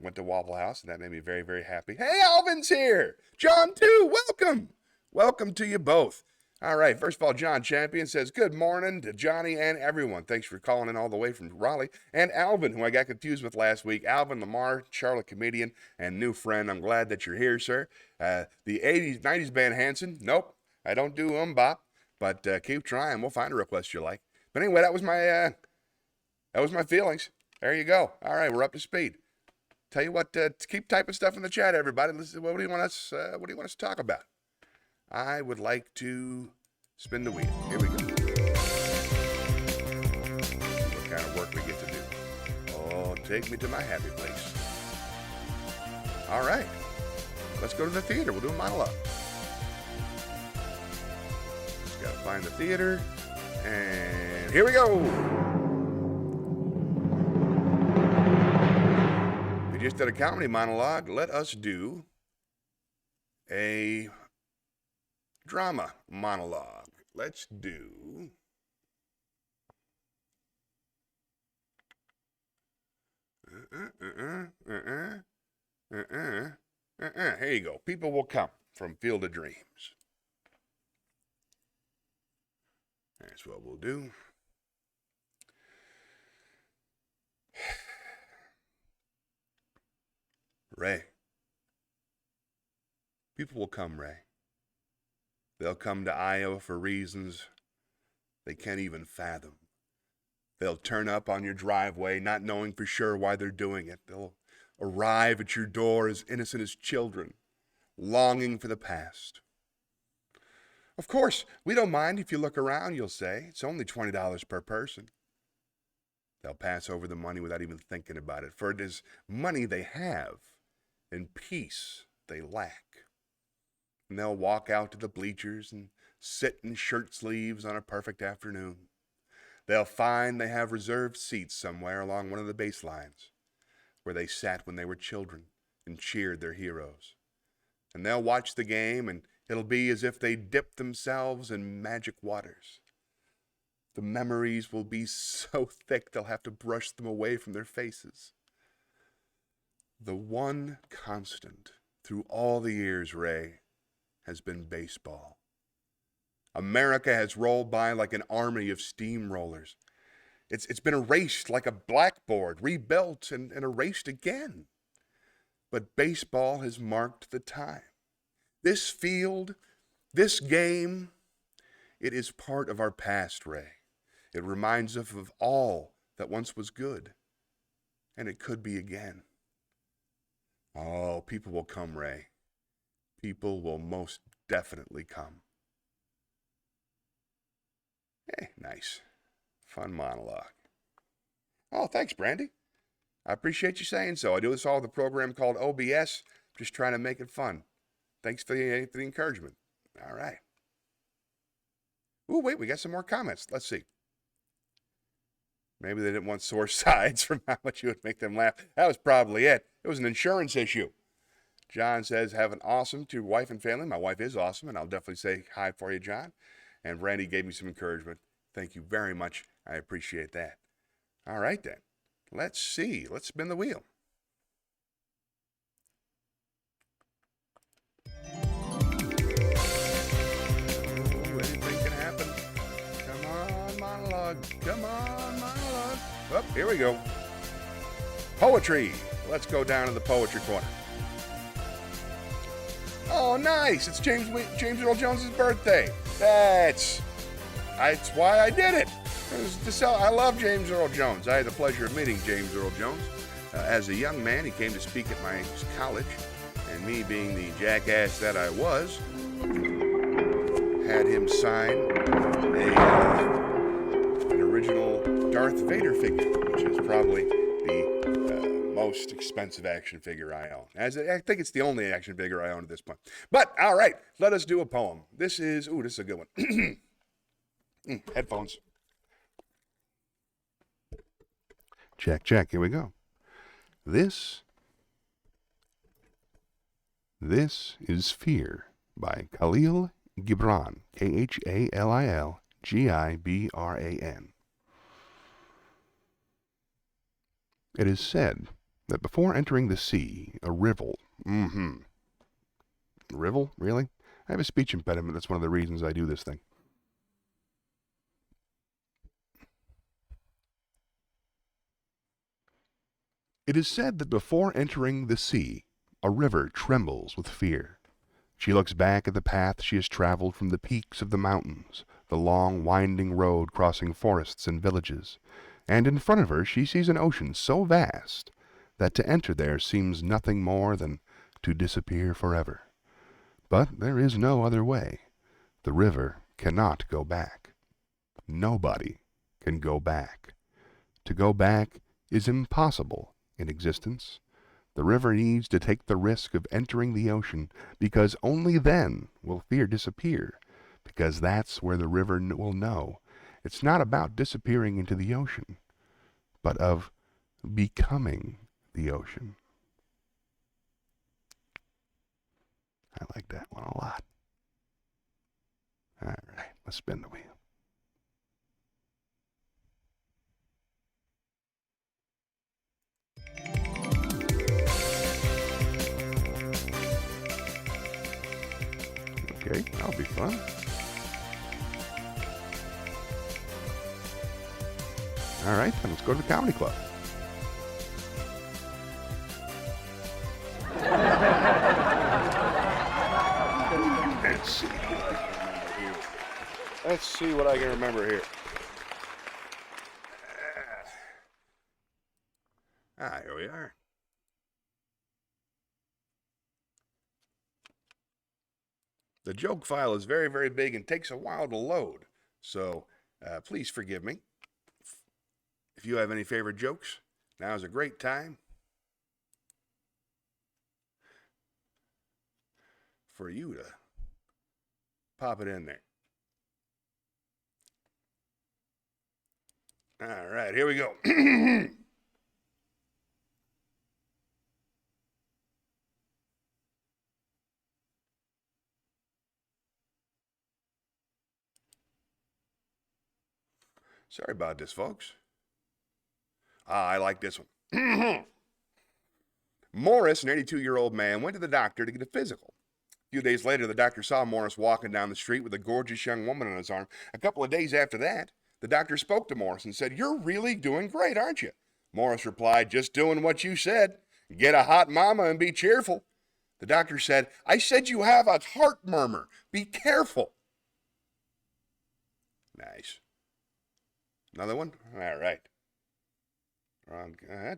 Went to Waffle House, and that made me very, very happy. Hey, Alvin's here. John, too. Welcome. Welcome to you both. All right. First of all, John Champion says, good morning to Johnny and everyone. Thanks for calling in all the way from Raleigh. And Alvin, who I got confused with last week. Alvin Lamar, Charlotte comedian and new friend. I'm glad that you're here, sir. The 80s, 90s band Hanson. Nope. I don't do bop. But keep trying. We'll find a request you like. But anyway, that was my feelings. There you go. All right, we're up to speed. Tell you what, keep typing stuff in the chat, everybody. What do you want us to talk about? I would like to spin the wheel. Here we go. What kind of work we get to do? Oh, take me to my happy place. All right, let's go to the theater. We'll do a monologue. Gotta find the theater, and here we go. We just did a comedy monologue. Let us do a drama monologue. Let's do Here you go. People will come from Field of Dreams. That's what we'll do. Ray. People will come, Ray. They'll come to Iowa for reasons they can't even fathom. They'll turn up on your driveway not knowing for sure why they're doing it. They'll arrive at your door as innocent as children, longing for the past. Of course, we don't mind if you look around, you'll say. It's only $20 per person. They'll pass over the money without even thinking about it, for it is money they have and peace they lack. And they'll walk out to the bleachers and sit in shirt sleeves on a perfect afternoon. They'll find they have reserved seats somewhere along one of the baselines where they sat when they were children and cheered their heroes. And they'll watch the game, and it'll be as if they dipped themselves in magic waters. The memories will be so thick they'll have to brush them away from their faces. The one constant through all the years, Ray, has been baseball. America has rolled by like an army of steamrollers. It's been erased like a blackboard, rebuilt and erased again. But baseball has marked the time. This field, this game, it is part of our past, Ray. It reminds us of all that once was good, and it could be again. Oh, people will come, Ray. people will most definitely come. Hey, nice. Fun monologue. Oh, thanks, Brandy. I appreciate you saying so. I do this all with a program called OBS. Just trying to make it fun. Thanks for the encouragement. All right. Ooh, wait, we got some more comments. Let's see. Maybe they didn't want sore sides from how much you would make them laugh. That was probably it. It was an insurance issue. John says, have an awesome to your wife and family. My wife is awesome, and I'll definitely say hi for you, John. And Randy gave me some encouragement. Thank you very much. I appreciate that. All right, then. Let's see. Let's spin the wheel. Anything can happen. Come on, monologue. Come on, monologue. Oh, here we go. Poetry. Let's go down to the poetry corner. Oh, nice. It's James Earl Jones' birthday. That's why I did it. I love James Earl Jones. I had the pleasure of meeting James Earl Jones. As a young man, he came to speak at my college, and me being the jackass that I was, had him sign an original Darth Vader figure, which is probably the most expensive action figure I own. I think it's the only action figure I own at this point. But, all right, let us do a poem. This is a good one. Headphones. Check, here we go. This is Fear by Khalil Gibran, Khalil Gibran. It is said that before entering the sea, a rivel, Rivel? Really? I have a speech impediment. That's one of the reasons I do this thing. It is said that before entering the sea, a river trembles with fear. She looks back at the path she has traveled from the peaks of the mountains, the long winding road crossing forests and villages, and in front of her she sees an ocean so vast that to enter there seems nothing more than to disappear forever. But there is no other way. The river cannot go back. Nobody can go back. To go back is impossible in existence. The river needs to take the risk of entering the ocean, because only then will fear disappear, because that's where the river will know. It's not about disappearing into the ocean, but of becoming the ocean. I like that one a lot. All right, let's spin the wheel. Okay, that'll be fun. All right, then let's go to the comedy club. Let's see what I can remember here. Here we are. The joke file is very, very big and takes a while to load. So please forgive me. If you have any favorite jokes, now is a great time for you to pop it in there. All right, here we go. Sorry about this, folks. I like this one. Morris, an 82-year-old man, went to the doctor to get a physical. A few days later, the doctor saw Morris walking down the street with a gorgeous young woman on his arm. A couple of days after that, the doctor spoke to Morris and said, "You're really doing great, aren't you?" Morris replied, "Just doing what you said. Get a hot mama and be cheerful." The doctor said, "I said you have a heart murmur. Be careful." Nice. Another one? All right.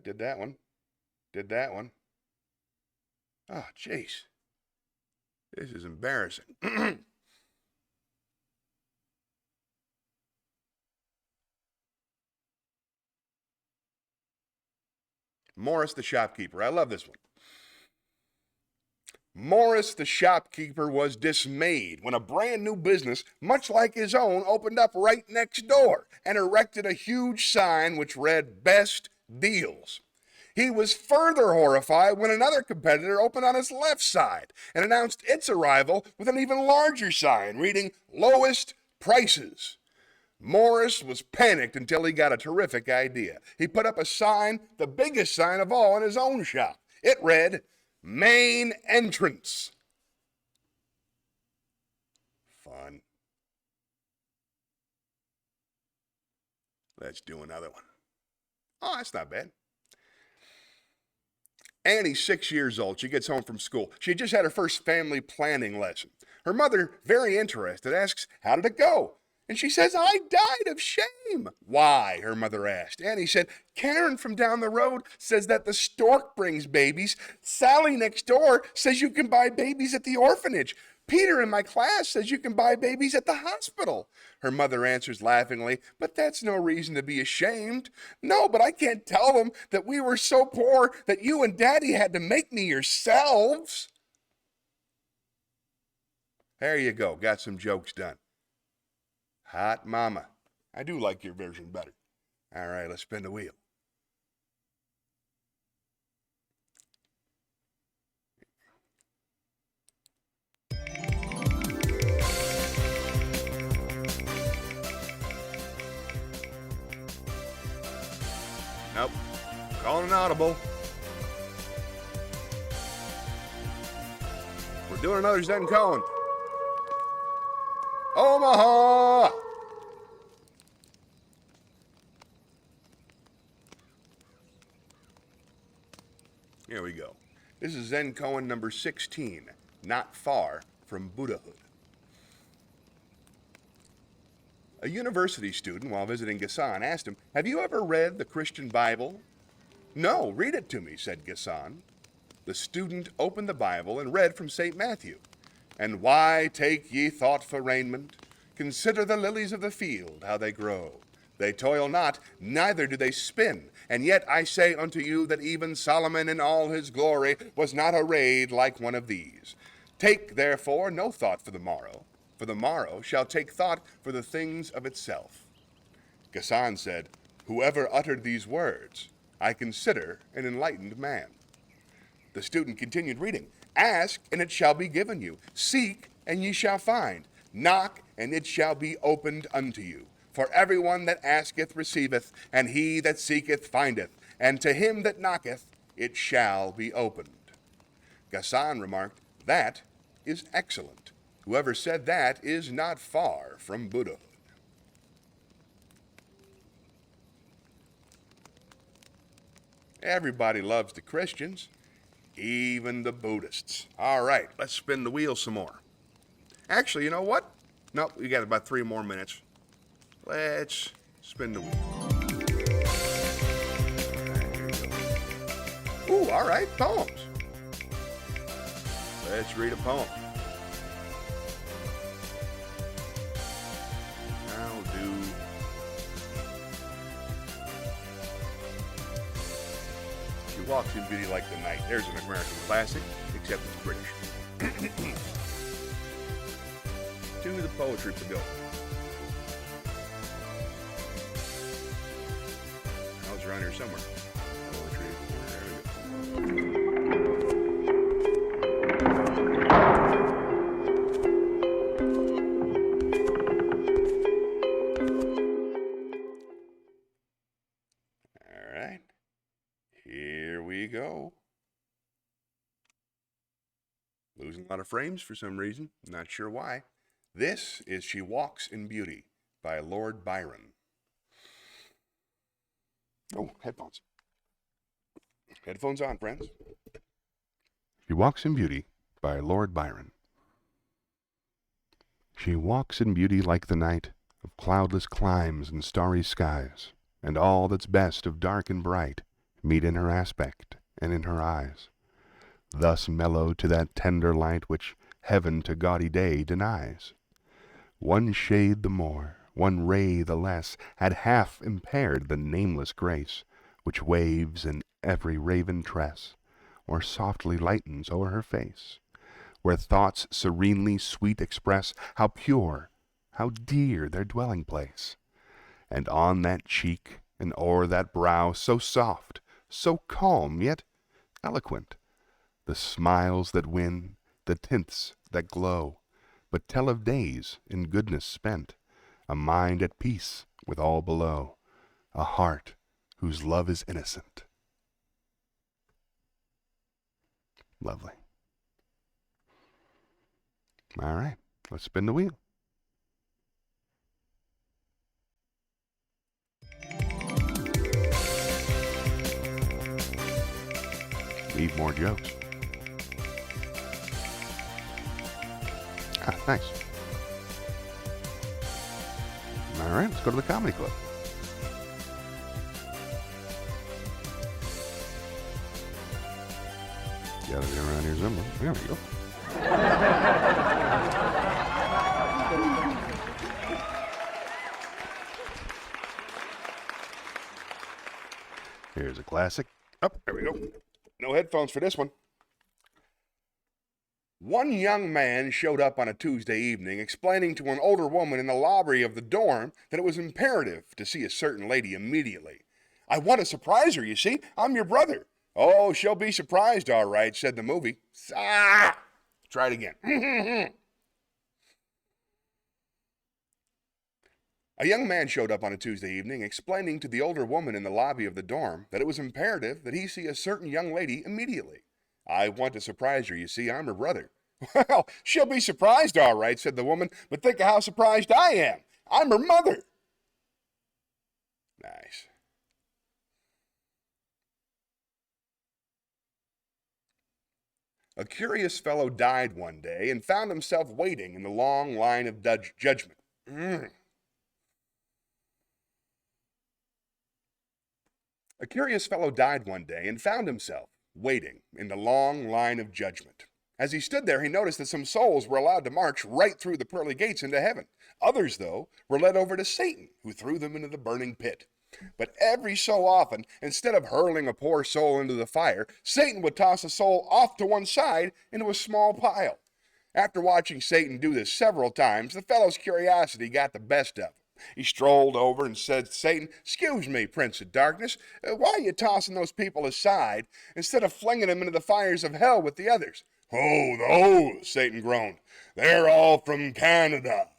Did that one. Oh, jeez. This is embarrassing. Morris the shopkeeper. I love this one. Morris the shopkeeper was dismayed when a brand new business, much like his own, opened up right next door and erected a huge sign which read, "Best Deals." He was further horrified when another competitor opened on his left side and announced its arrival with an even larger sign reading, "Lowest Prices." Morris was panicked until he got a terrific idea. He put up a sign, the biggest sign of all, in his own shop. It read, "Main Entrance." Fun. Let's do another one. Oh, that's not bad. Annie's 6 years old. She gets home from school. She had just had her first family planning lesson. Her mother, very interested, asks, "How did it go?" And she says, "I died of shame." "Why?" her mother asked. Annie said, "Karen from down the road says that the stork brings babies. Sally next door says you can buy babies at the orphanage. Peter in my class says you can buy babies at the hospital." Her mother answers laughingly, "But that's no reason to be ashamed." "No, but I can't tell them that we were so poor that you and Daddy had to make me yourselves." There you go. Got some jokes done. Hot mama. I do like your version better. All right, let's spin the wheel. Nope. Calling an audible. We're doing another Zen Cohen. Omaha! Here we go. This is Zen Cohen number 16, Not Far from Buddhahood. A university student, while visiting Gassan, asked him, "Have you ever read the Christian Bible?" "No, read it to me," said Gassan. The student opened the Bible and read from St. Matthew. "And why take ye thought for raiment? Consider the lilies of the field, how they grow. They toil not, neither do they spin. And yet I say unto you that even Solomon in all his glory was not arrayed like one of these. Take therefore no thought for the morrow shall take thought for the things of itself." Gassan said, "Whoever uttered these words, I consider an enlightened man." The student continued reading. "Ask, and it shall be given you. Seek, and ye shall find. Knock, and it shall be opened unto you. For everyone that asketh receiveth, and he that seeketh findeth, and to him that knocketh it shall be opened." Gassan remarked, "That is excellent. Whoever said that is not far from Buddhahood." Everybody loves the Christians, even the Buddhists. All right, let's spin the wheel some more. Actually, you know what? No, we got about 3 more minutes. Let's spin the wheel. Ooh, all right, poems. Let's read a poem. I'll do She Walks in Beauty Like the Night. There's an American classic, except it's British. To the poetry pavilion. I was around here somewhere. Poetry. There we go. All right. Here we go. Losing a lot of frames for some reason. Not sure why. This is She Walks in Beauty by Lord Byron. Oh, headphones. Headphones on, friends. She Walks in Beauty by Lord Byron. She walks in beauty like the night of cloudless climes and starry skies, and all that's best of dark and bright meet in her aspect and in her eyes. Thus mellowed to that tender light which heaven to gaudy day denies. One shade the more, one ray the less, had half impaired the nameless grace which waves in every raven tress, or softly lightens o'er her face, where thoughts serenely sweet express how pure, how dear their dwelling place. And on that cheek and o'er that brow, so soft, so calm, yet eloquent, the smiles that win, the tints that glow, but tell of days in goodness spent, a mind at peace with all below, a heart whose love is innocent. Lovely. All right, let's spin the wheel. Leave more jokes. Ah, nice. All right, let's go to the comedy club. Gotta be around here somewhere. There we go. Here's a classic. Oh, there we go. No headphones for this one. One young man showed up on a Tuesday evening explaining to an older woman in the lobby of the dorm that it was imperative to see a certain lady immediately. I want to surprise her, you see. I'm your brother. Oh, she'll be surprised, all right, said the movie. Ah! Try it again. A young man showed up on a Tuesday evening explaining to the older woman in the lobby of the dorm that it was imperative that he see a certain young lady immediately. I want to surprise her, you see, I'm her brother. Well, she'll be surprised, all right, said the woman, but think of how surprised I am. I'm her mother. Nice. A curious fellow died one day and found himself waiting in the long line of judgment. A curious fellow died one day and found himself waiting in the long line of judgment. As he stood there, he noticed that some souls were allowed to march right through the pearly gates into heaven. Others, though, were led over to Satan, who threw them into the burning pit. But every so often, instead of hurling a poor soul into the fire, Satan would toss a soul off to one side into a small pile. After watching Satan do this several times, the fellow's curiosity got the best of him. He strolled over and said to Satan, "Excuse me, Prince of Darkness, why are you tossing those people aside instead of flinging them into the fires of hell with the others?" "Oh, those," Satan groaned. "They're all from Canada.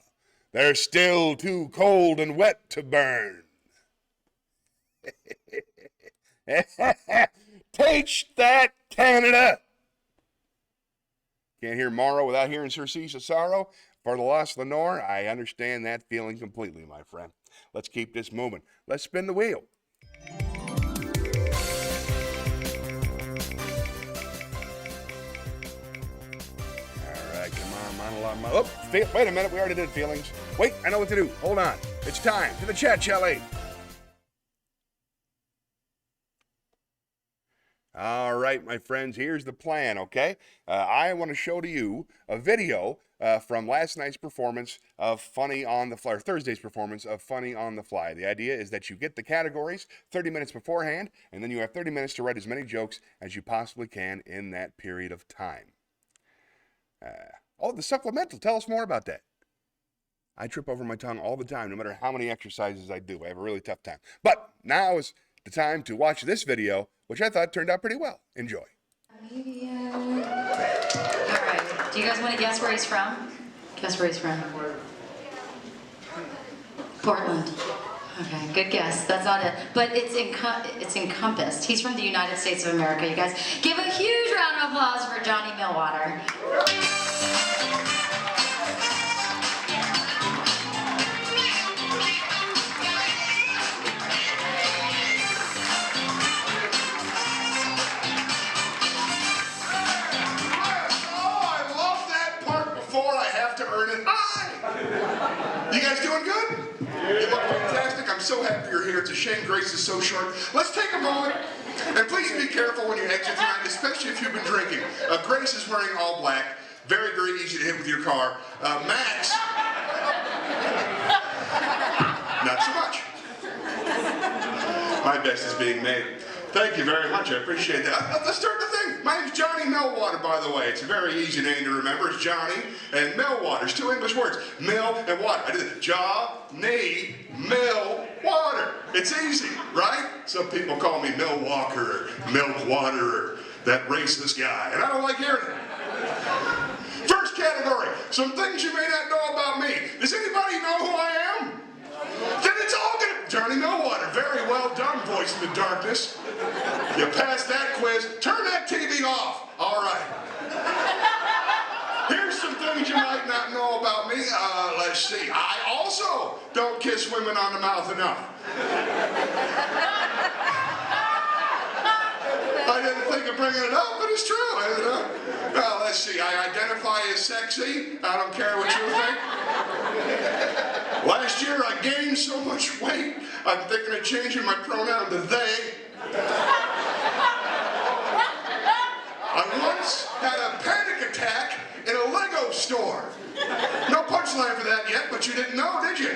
They're still too cold and wet to burn." Teach that, Canada! Can't hear Morrow without hearing Surcease of Sorrow. For the lost Lenore, I understand that feeling completely, my friend. Let's keep this moving. Let's spin the wheel. All right, come on, monologue. Oh, wait a minute, we already did feelings. Wait, I know what to do. Hold on. It's time to the chat chalet. All right, my friends, here's the plan, okay? I want to show to you a video from last night's performance of Funny on the Fly, or Thursday's performance of Funny on the Fly. The idea is that you get the categories 30 minutes beforehand, and then you have 30 minutes to write as many jokes as you possibly can in that period of time. The supplemental, tell us more about that. I trip over my tongue all the time, no matter how many exercises I do. I have a really tough time. But now is the time to watch this video, which I thought turned out pretty well. Enjoy. All right. Do you guys want to guess where he's from? Guess where he's from. Portland. Okay, good guess. That's not it. But it's encompassed. He's from the United States of America. You guys give a huge round of applause for Johnny Millwater. You guys doing good? You look fantastic. I'm so happy you're here. It's a shame Grace is so short. Let's take a moment, and please be careful when you exit tonight, especially if you've been drinking. Grace is wearing all black. Very, very easy to hit with your car. Max, not so much. My best is being made. Thank you very much. I appreciate that. Let's start the thing. My name's Johnny Melwater, by the way. It's a very easy name to remember. It's Johnny and Melwater. It's two English words. Mill and water. I did it. Johnny Melwater. It's easy, right? Some people call me Milwaukee or Milkwater or that racist guy, and I don't like hearing it. First category. Some things you may not know about me. Does anybody know who I am? Then it's all good. Johnny Melwater, very well done, voice in the darkness. You passed that quiz. Turn that TV off. All right. Here's some things you might not know about me. Let's see. I also don't kiss women on the mouth enough. I didn't think of bringing it up, but it's true. Well, let's see. I identify as sexy. I don't care what you think. Last year, I gained so much weight, I'm thinking of changing my pronoun to they. I once had a panic attack in a Lego store. No punchline for that yet, but you didn't know, did you?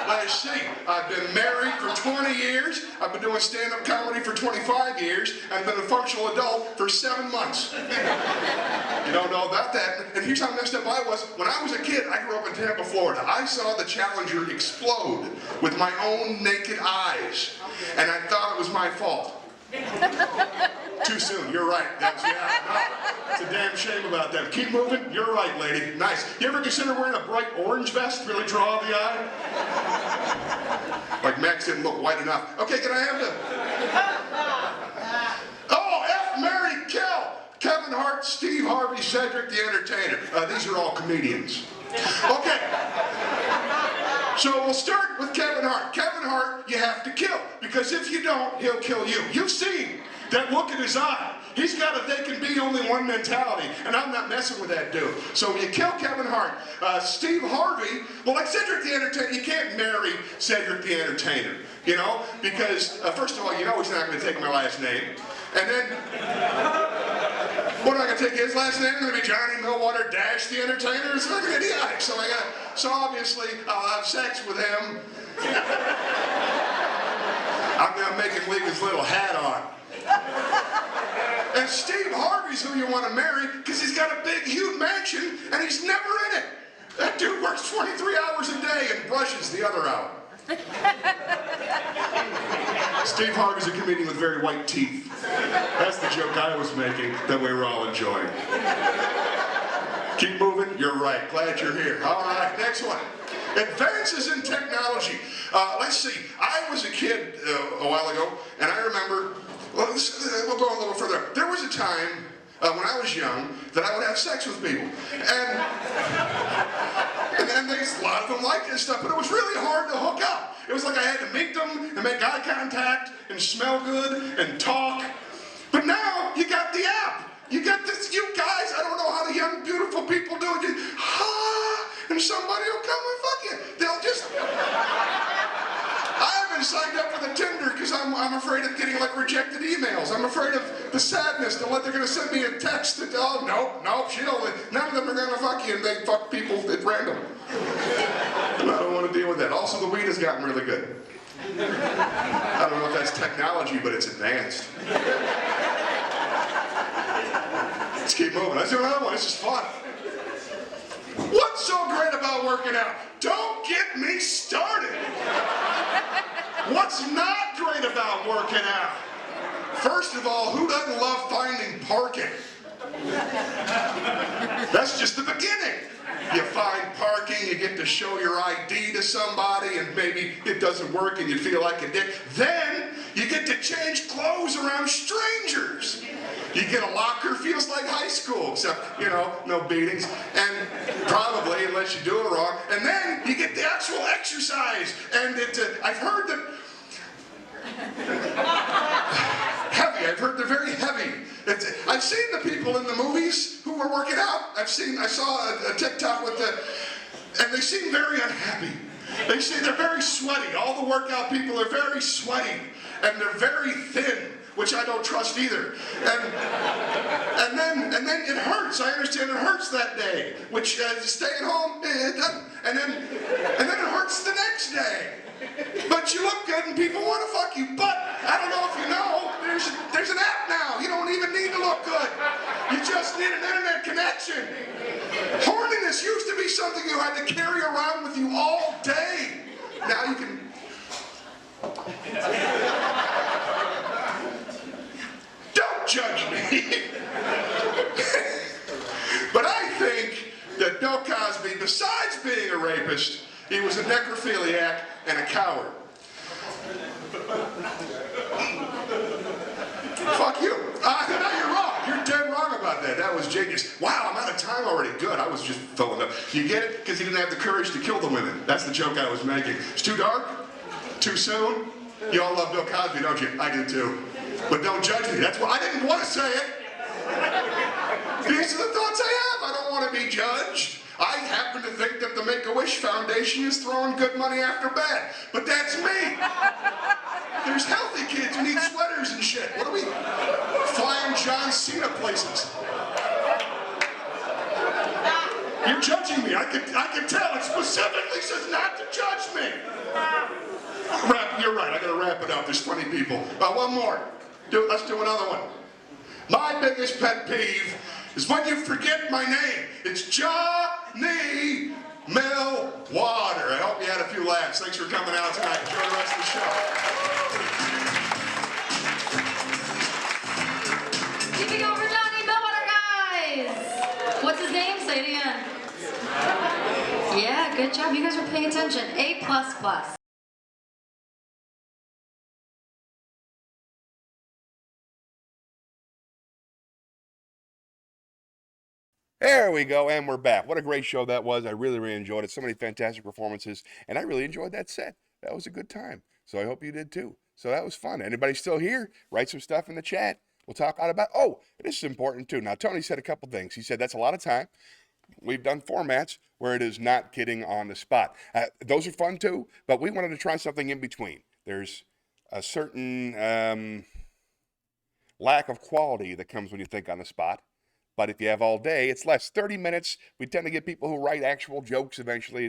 Let's see. I've been married for 20 years. I've been doing stand-up comedy for 25 years. I've been a functional adult for 7 months. You don't know about that. And here's how messed up I was. When I was a kid, I grew up in Tampa, Florida. I saw the Challenger explode with my own naked eyes. And I thought it was my fault. Too soon, you're right. That's, yeah, no, it's a damn shame about that. Keep moving, you're right, lady. Nice. You ever consider wearing a bright orange vest? Really draw the eye? Like Max didn't look white enough. Okay, can I have the... Oh, F. Mary Kill! Kevin Hart, Steve Harvey, Cedric the Entertainer. These are all comedians. Okay. So we'll start with Kevin Hart. Kevin Hart, you have to kill, because if you don't, he'll kill you. You've seen that look in his eye. He's got a they can be only one mentality, and I'm not messing with that dude. So when you kill Kevin Hart, Steve Harvey, well, like Cedric the Entertainer, you can't marry Cedric the Entertainer, you know, because first of all, you know he's not going to take my last name, and then what am I going to take his last name? Going to be Johnny Melwater Dash the Entertainer? It's fucking idiotic. So so obviously I'll have sex with him. I'm going to make him leave his little hat on. And Steve Harvey's who you want to marry because he's got a big, huge mansion and he's never in it. That dude works 23 hours a day and brushes the other hour. Steve Harvey's a comedian with very white teeth. That's the joke I was making that we were all enjoying. Keep moving, you're right. Glad you're here. All right, next one. Advances in technology. Let's see. I was a kid a while ago, and I remember, well, we'll go a little further. There was a time when I was young that I would have sex with people. And a lot of them liked it and stuff, but it was really hard to hook up. It was like I had to meet them and make eye contact and smell good and talk. But now you got the app. You got this, you guys, I don't know how the young, beautiful people do it. You, and somebody will come and fuck you. They'll just... I haven't signed up for the Tinder because I'm afraid of getting like rejected emails. I'm afraid of the sadness that they're going to send me a text that, oh, nope, none of them are going to fuck you, and they fuck people at random. And I don't want to deal with that. Also, the weed has gotten really good. I don't know if that's technology, but it's advanced. Let's keep moving. Let's do another one. This is fun. What's so great about working out? Don't get me started. What's not great about working out? First of all, who doesn't love finding parking? That's just the beginning. You find parking, you get to show your ID to somebody, and maybe it doesn't work and you feel like a dick. Then you get to change clothes around strangers. You get a locker, feels like high school, except, you know, no beatings, and probably, unless you do it wrong. And then you get the actual exercise, and I've heard that heavy. I've heard they're very heavy. I've seen the people in the movies who were working out. I saw a TikTok with and they seem very unhappy. They're very sweaty. All the workout people are very sweaty, and they're very thin. which I don't trust either. And then it hurts. I understand it hurts that day, which staying home, it doesn't. And then it hurts the next day. But you look good and people want to fuck you. But I don't know if you know, there's an app now. You don't even need to look good. You just need an internet connection. Horniness used to be something you had to carry around with you all day. Now you can... Don't judge me. But I think that Bill Cosby, besides being a rapist, he was a necrophiliac and a coward. Fuck you. No, you're wrong. You're dead wrong about that. That was genius. Wow, I'm out of time already. Good. I was just filling up. You get it? Because he didn't have the courage to kill the women. That's the joke I was making. It's too dark? Too soon? You all love Bill Cosby, don't you? I do too. But don't judge me. That's why I didn't want to say it. These are the thoughts I have. I don't want to be judged. I happen to think that the Make-A-Wish Foundation is throwing good money after bad. But that's me. There's healthy kids who need sweaters and shit. What are we flying John Cena places? You're judging me. I can tell. It specifically says not to judge me. You're right. I gotta wrap it up. There's 20 people. One more. Let's do another one. My biggest pet peeve is when you forget my name. It's Johnny Millwater. I hope you had a few laughs. Thanks for coming out tonight. Enjoy the rest of the show. Keeping over Johnny Millwater, guys. What's his name? Say it again. Yeah, good job. You guys are paying attention. A++. There we go, and we're back. What a great show that was. I really, really enjoyed it. So many fantastic performances, and I really enjoyed that set. That was a good time. So I hope you did too. So that was fun. Anybody still here? Write some stuff in the chat. We'll talk out about, this is important too. Now, Tony said a couple things. He said that's a lot of time. We've done formats where it is not kidding on the spot. Those are fun too, but we wanted to try something in between. There's a certain lack of quality that comes when you think on the spot. But if you have all day, it's less. 30 minutes, we tend to get people who write actual jokes eventually.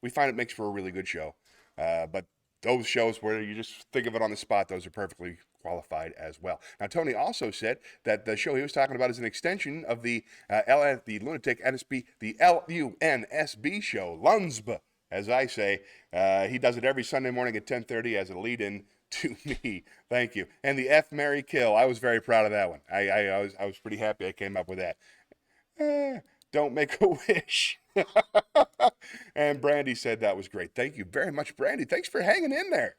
We find it makes for a really good show. But those shows where you just think of it on the spot, those are perfectly qualified as well. Now, Tony also said that the show he was talking about is an extension of the Lunatic NSB, the LUNSB show, Lunsb, as I say. He does it every Sunday morning at 10:30 as a lead-in to me. Thank you. And the F, Marry, Kill. I was very proud of that one. I was pretty happy I came up with that. Don't make a wish. And Brandy said that was great. Thank you very much, Brandy. Thanks for hanging in there.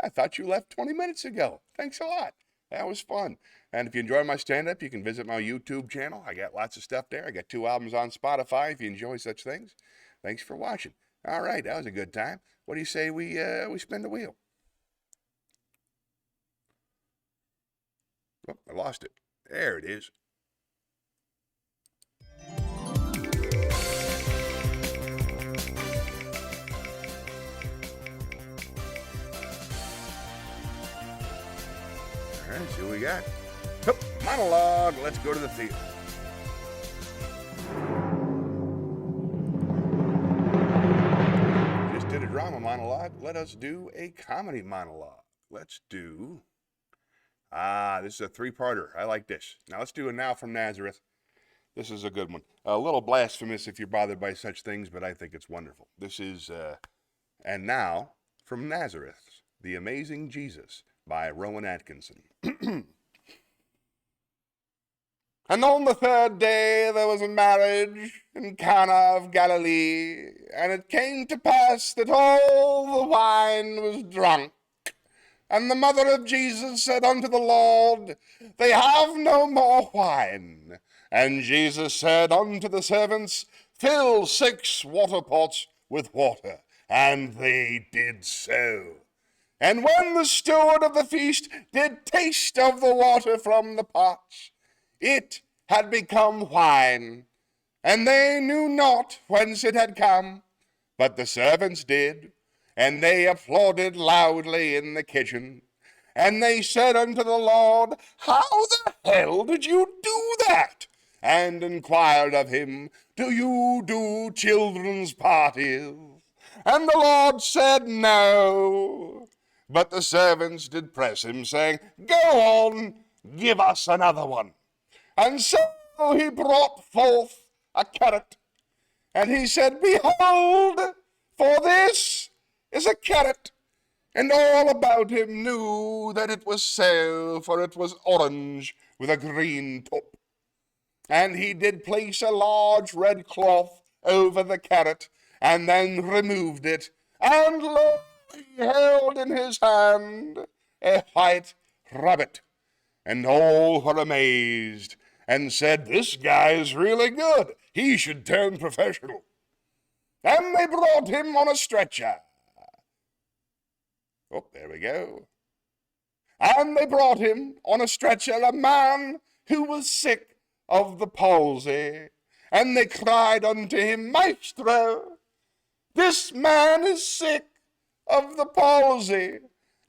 I thought you left 20 minutes ago. Thanks a lot. That was fun. And if you enjoy my stand-up, you can visit my YouTube channel. I got lots of stuff there. I got 2 albums on Spotify if you enjoy such things. Thanks for watching. All right, that was a good time. What do you say we spin the wheel? Oh, I lost it. There it is. All right, see what we got. Monologue. Let's go to the field. Just did a drama monologue. Let us do a comedy monologue. Let's do... this is a 3-parter. I like this. Now let's do a Now from Nazareth. This is a good one. A little blasphemous if you're bothered by such things, but I think it's wonderful. This is, And Now from Nazareth, The Amazing Jesus by Rowan Atkinson. And on the 3rd day there was a marriage in Cana of Galilee, and it came to pass that all the wine was drunk. And the mother of Jesus said unto the Lord, They have no more wine. And Jesus said unto the servants, Fill 6 water pots with water. And they did so. And when the steward of the feast did taste of the water from the pots, it had become wine. And they knew not whence it had come, but the servants did. And they applauded loudly in the kitchen. And they said unto the Lord, How the hell did you do that? And inquired of him, Do you do children's parties? And the Lord said, No. But the servants did press him, saying, Go on, give us another one. And so he brought forth a carrot. And he said, Behold, for this is a carrot. And all about him knew that it was so, for it was orange with a green top. And he did place a large red cloth over the carrot, and then removed it. And lo, he held in his hand a white rabbit. And all were amazed, and said, This guy is really good. He should turn professional. And they brought him on a stretcher. Oh, there we go. And they brought him on a stretcher a man who was sick of the palsy. And they cried unto him, Maestro, this man is sick of the palsy.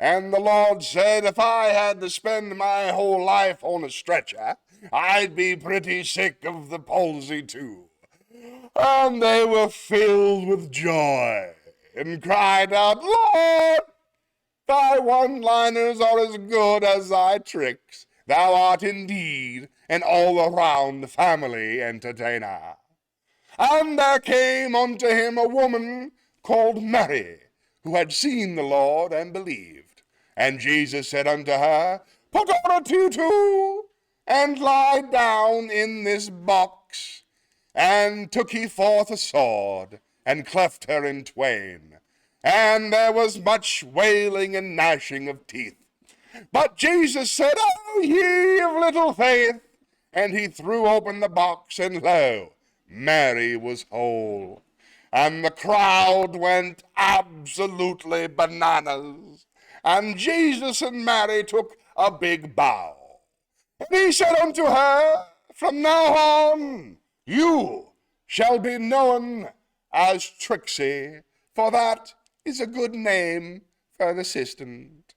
And the Lord said, If I had to spend my whole life on a stretcher, I'd be pretty sick of the palsy too. And they were filled with joy and cried out, Lord, thy one-liners are as good as thy tricks. Thou art indeed an all-around family entertainer. And there came unto him a woman called Mary, who had seen the Lord and believed. And Jesus said unto her, Put on a tutu, and lie down in this box. And took he forth a sword, and cleft her in twain. And there was much wailing and gnashing of teeth. But Jesus said, O ye of little faith! And he threw open the box, and lo, Mary was whole. And the crowd went absolutely bananas. And Jesus and Mary took a big bow. And he said unto her, From now on, you shall be known as Trixie, for that is a good name for an assistant.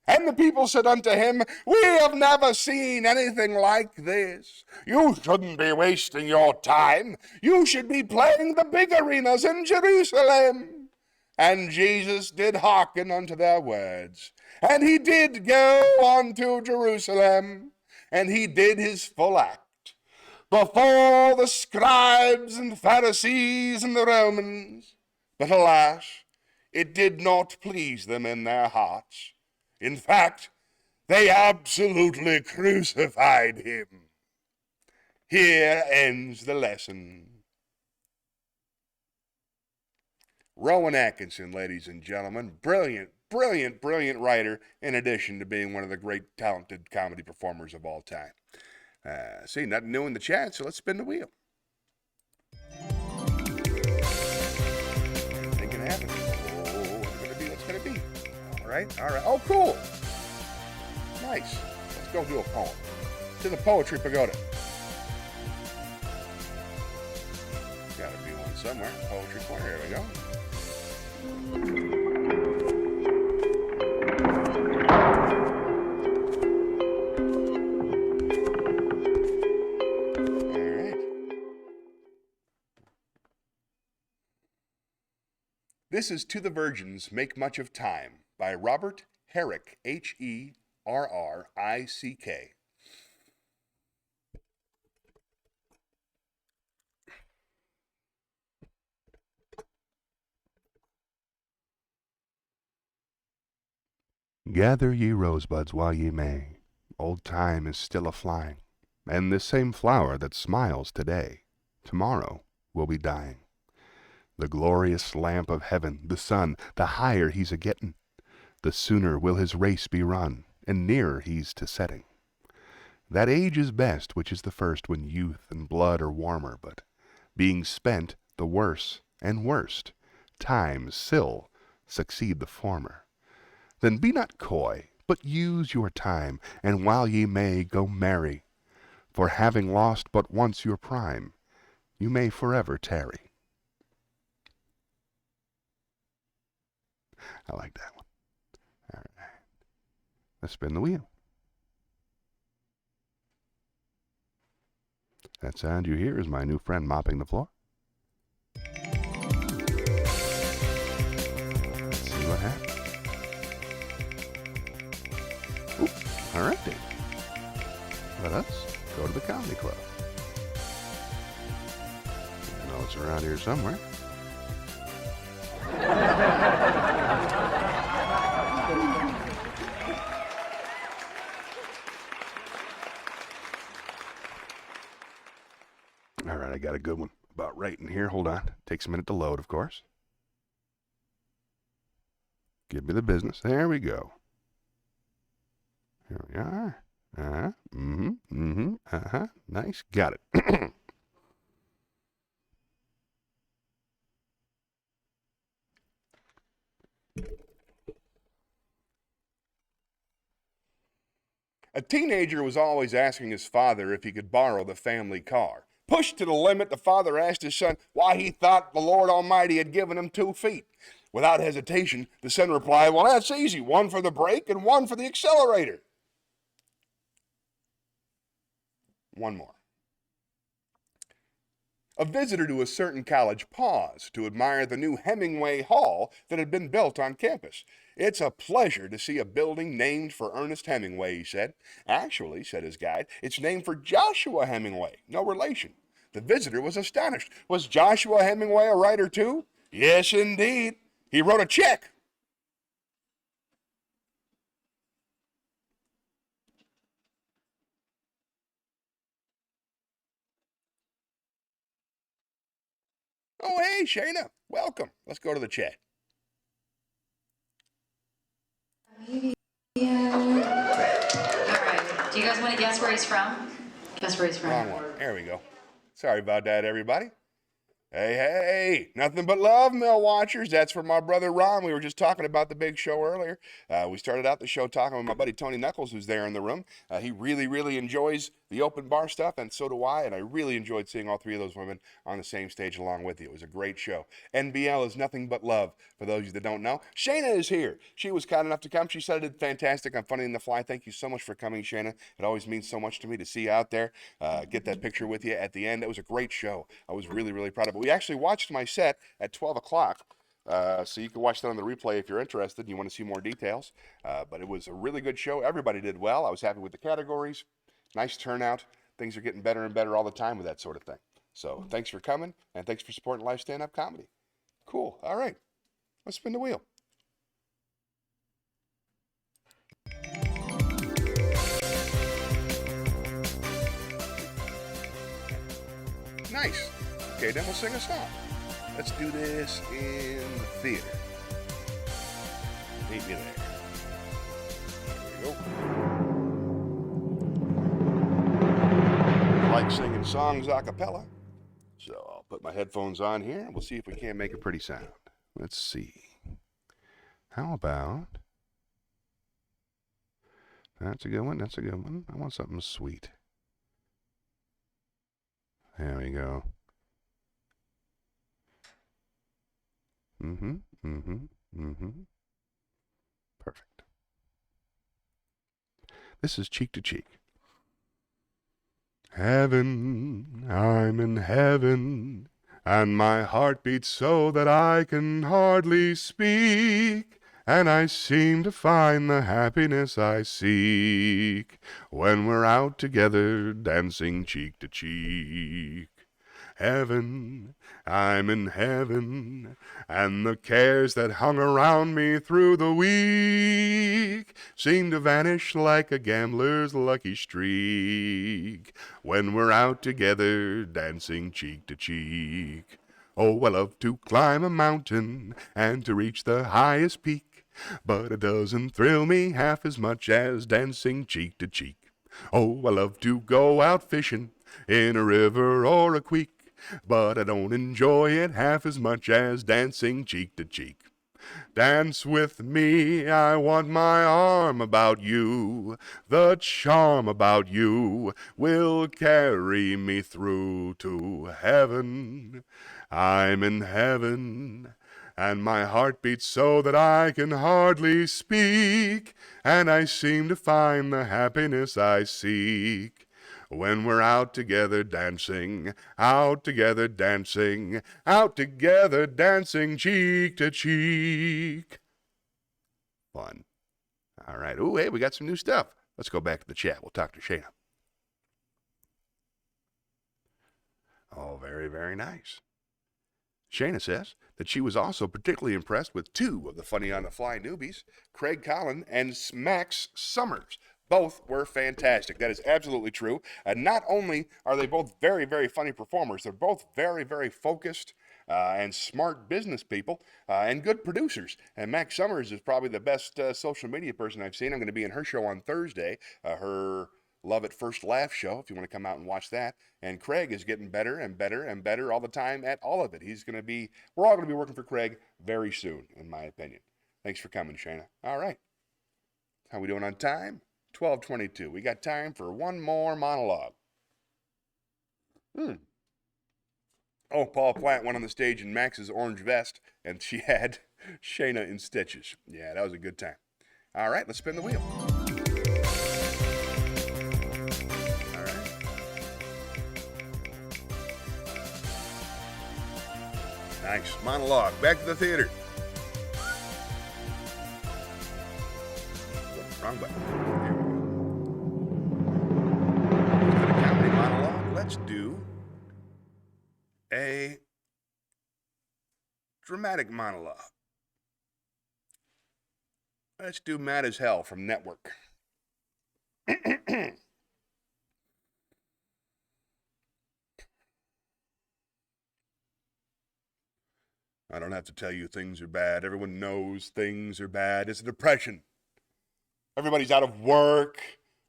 And the people said unto him, We have never seen anything like this. You shouldn't be wasting your time. You should be playing the big arenas in Jerusalem. And Jesus did hearken unto their words. And he did go unto Jerusalem, and he did his full act before the scribes and Pharisees and the Romans. But alas, it did not please them in their hearts. In fact, they absolutely crucified him. Here ends the lesson. Rowan Atkinson, ladies and gentlemen, brilliant writer, in addition to being one of the great talented comedy performers of all time. See, nothing new in the chat, so let's spin the wheel. Anything can happen. Oh, what's it gonna be? All right. Oh, cool. Nice. Let's go do a poem. To the Poetry Pagoda. Gotta be one somewhere. Poetry Corner, here we go. This is To the Virgins Make Much of Time by Robert Herrick, Herrick. Gather ye rosebuds while ye may, old time is still a-flying, and this same flower that smiles today, tomorrow will be dying. The glorious lamp of heaven, the sun, the higher he's a-gettin', the sooner will his race be run, and nearer he's to setting. That age is best which is the first, when youth and blood are warmer, but being spent, the worse and worst times still succeed the former. Then be not coy, but use your time, and while ye may, go marry, for having lost but once your prime, you may forever tarry. I like that one. All right. Let's spin the wheel. That sound you hear is my new friend mopping the floor. Let's see what happens. Ooh, all right, Dave. Let us go to the comedy club. I know it's around here somewhere. All right, I got a good one about right in here. Hold on. Takes a minute to load, of course. Give me the business. There we go. Here we are. Nice. Got it. A teenager was always asking his father if he could borrow the family car. Pushed to the limit, the father asked his son why he thought the Lord Almighty had given him 2 feet. Without hesitation, the son replied, "Well, that's easy. One for the brake and one for the accelerator." One more. A visitor to a certain college paused to admire the new Hemingway Hall that had been built on campus. "It's a pleasure to see a building named for Ernest Hemingway," he said. "Actually," said his guide, "it's named for Joshua Hemingway, no relation." The visitor was astonished. Was Joshua Hemingway a writer too? Yes, indeed. He wrote a check. Oh, hey, Shayna. Welcome. Let's go to the chat. All right. Do you guys want to guess where he's from? Guess where he's from. Wrong one. There we go. Sorry about that, everybody. Hey, nothing but love, Mill Watchers. That's for my brother Ron. We were just talking about the big show earlier. We started out the show talking with my buddy Tony Knuckles, who's there in the room. He really, really enjoys the open bar stuff, and so do I. And I really enjoyed seeing all 3 of those women on the same stage along with you. It was a great show. NBL is nothing but love, for those of you that don't know. Shayna is here. She was kind enough to come. She said it did fantastic on Funny in the Fly. Thank you so much for coming, Shayna. It always means so much to me to see you out there, get that picture with you at the end. It was a great show. I was really, really proud of it. We actually watched my set at 12 o'clock. So you can watch that on the replay if you're interested and you want to see more details. But it was a really good show. Everybody did well. I was happy with the categories. Nice turnout. Things are getting better and better all the time with that sort of thing. So thanks for coming, and thanks for supporting live stand-up comedy. Cool. All right. Let's spin the wheel. Nice. Okay, then we'll sing a song. Let's do this in the theater. Meet me there. There we go. I like singing songs a cappella, so I'll put my headphones on here and we'll see if we can't make a pretty sound. Let's see. How about... That's a good one. That's a good one. I want something sweet. There we go. Perfect. This is Cheek to Cheek. Heaven, I'm in heaven, and my heart beats so that I can hardly speak, and I seem to find the happiness I seek when we're out together dancing cheek to cheek. Heaven, I'm in heaven, and the cares that hung around me through the week seem to vanish like a gambler's lucky streak when we're out together dancing cheek to cheek. Oh, I love to climb a mountain and to reach the highest peak, but it doesn't thrill me half as much as dancing cheek to cheek. Oh, I love to go out fishing in a river or a creek, but I don't enjoy it half as much as dancing cheek to cheek. Dance with me, I want my arm about you. The charm about you will carry me through to heaven. I'm in heaven, and my heart beats so that I can hardly speak, and I seem to find the happiness I seek when we're out together dancing, out together dancing, out together dancing cheek to cheek. Fun. All right. Ooh, hey, we got some new stuff. Let's go back to the chat. We'll talk to Shayna. Oh, very, very nice. Shayna says that she was also particularly impressed with two of the Funny on the Fly newbies, Craig Collin and Max Summers. Both were fantastic. That is absolutely true. And not only are they both very, very funny performers, they're both very, very focused and smart business people and good producers. And Max Summers is probably the best social media person I've seen. I'm going to be in her show on Thursday, her Love at First Laugh show, if you want to come out and watch that. And Craig is getting better and better and better all the time at all of it. We're all going to be working for Craig very soon, in my opinion. Thanks for coming, Shayna. All right. How we doing on time? 12:22. We got time for one more monologue. Oh, Paul Platt went on the stage in Max's orange vest, and she had Shayna in stitches. Yeah, that was a good time. All right, let's spin the wheel. All right. Nice. Monologue. Back to the theater. Wrong button. Instead of comedy monologue, let's do a dramatic monologue. Let's do Mad as Hell from Network. I don't have to tell you things are bad. Everyone knows things are bad. It's a depression. Everybody's out of work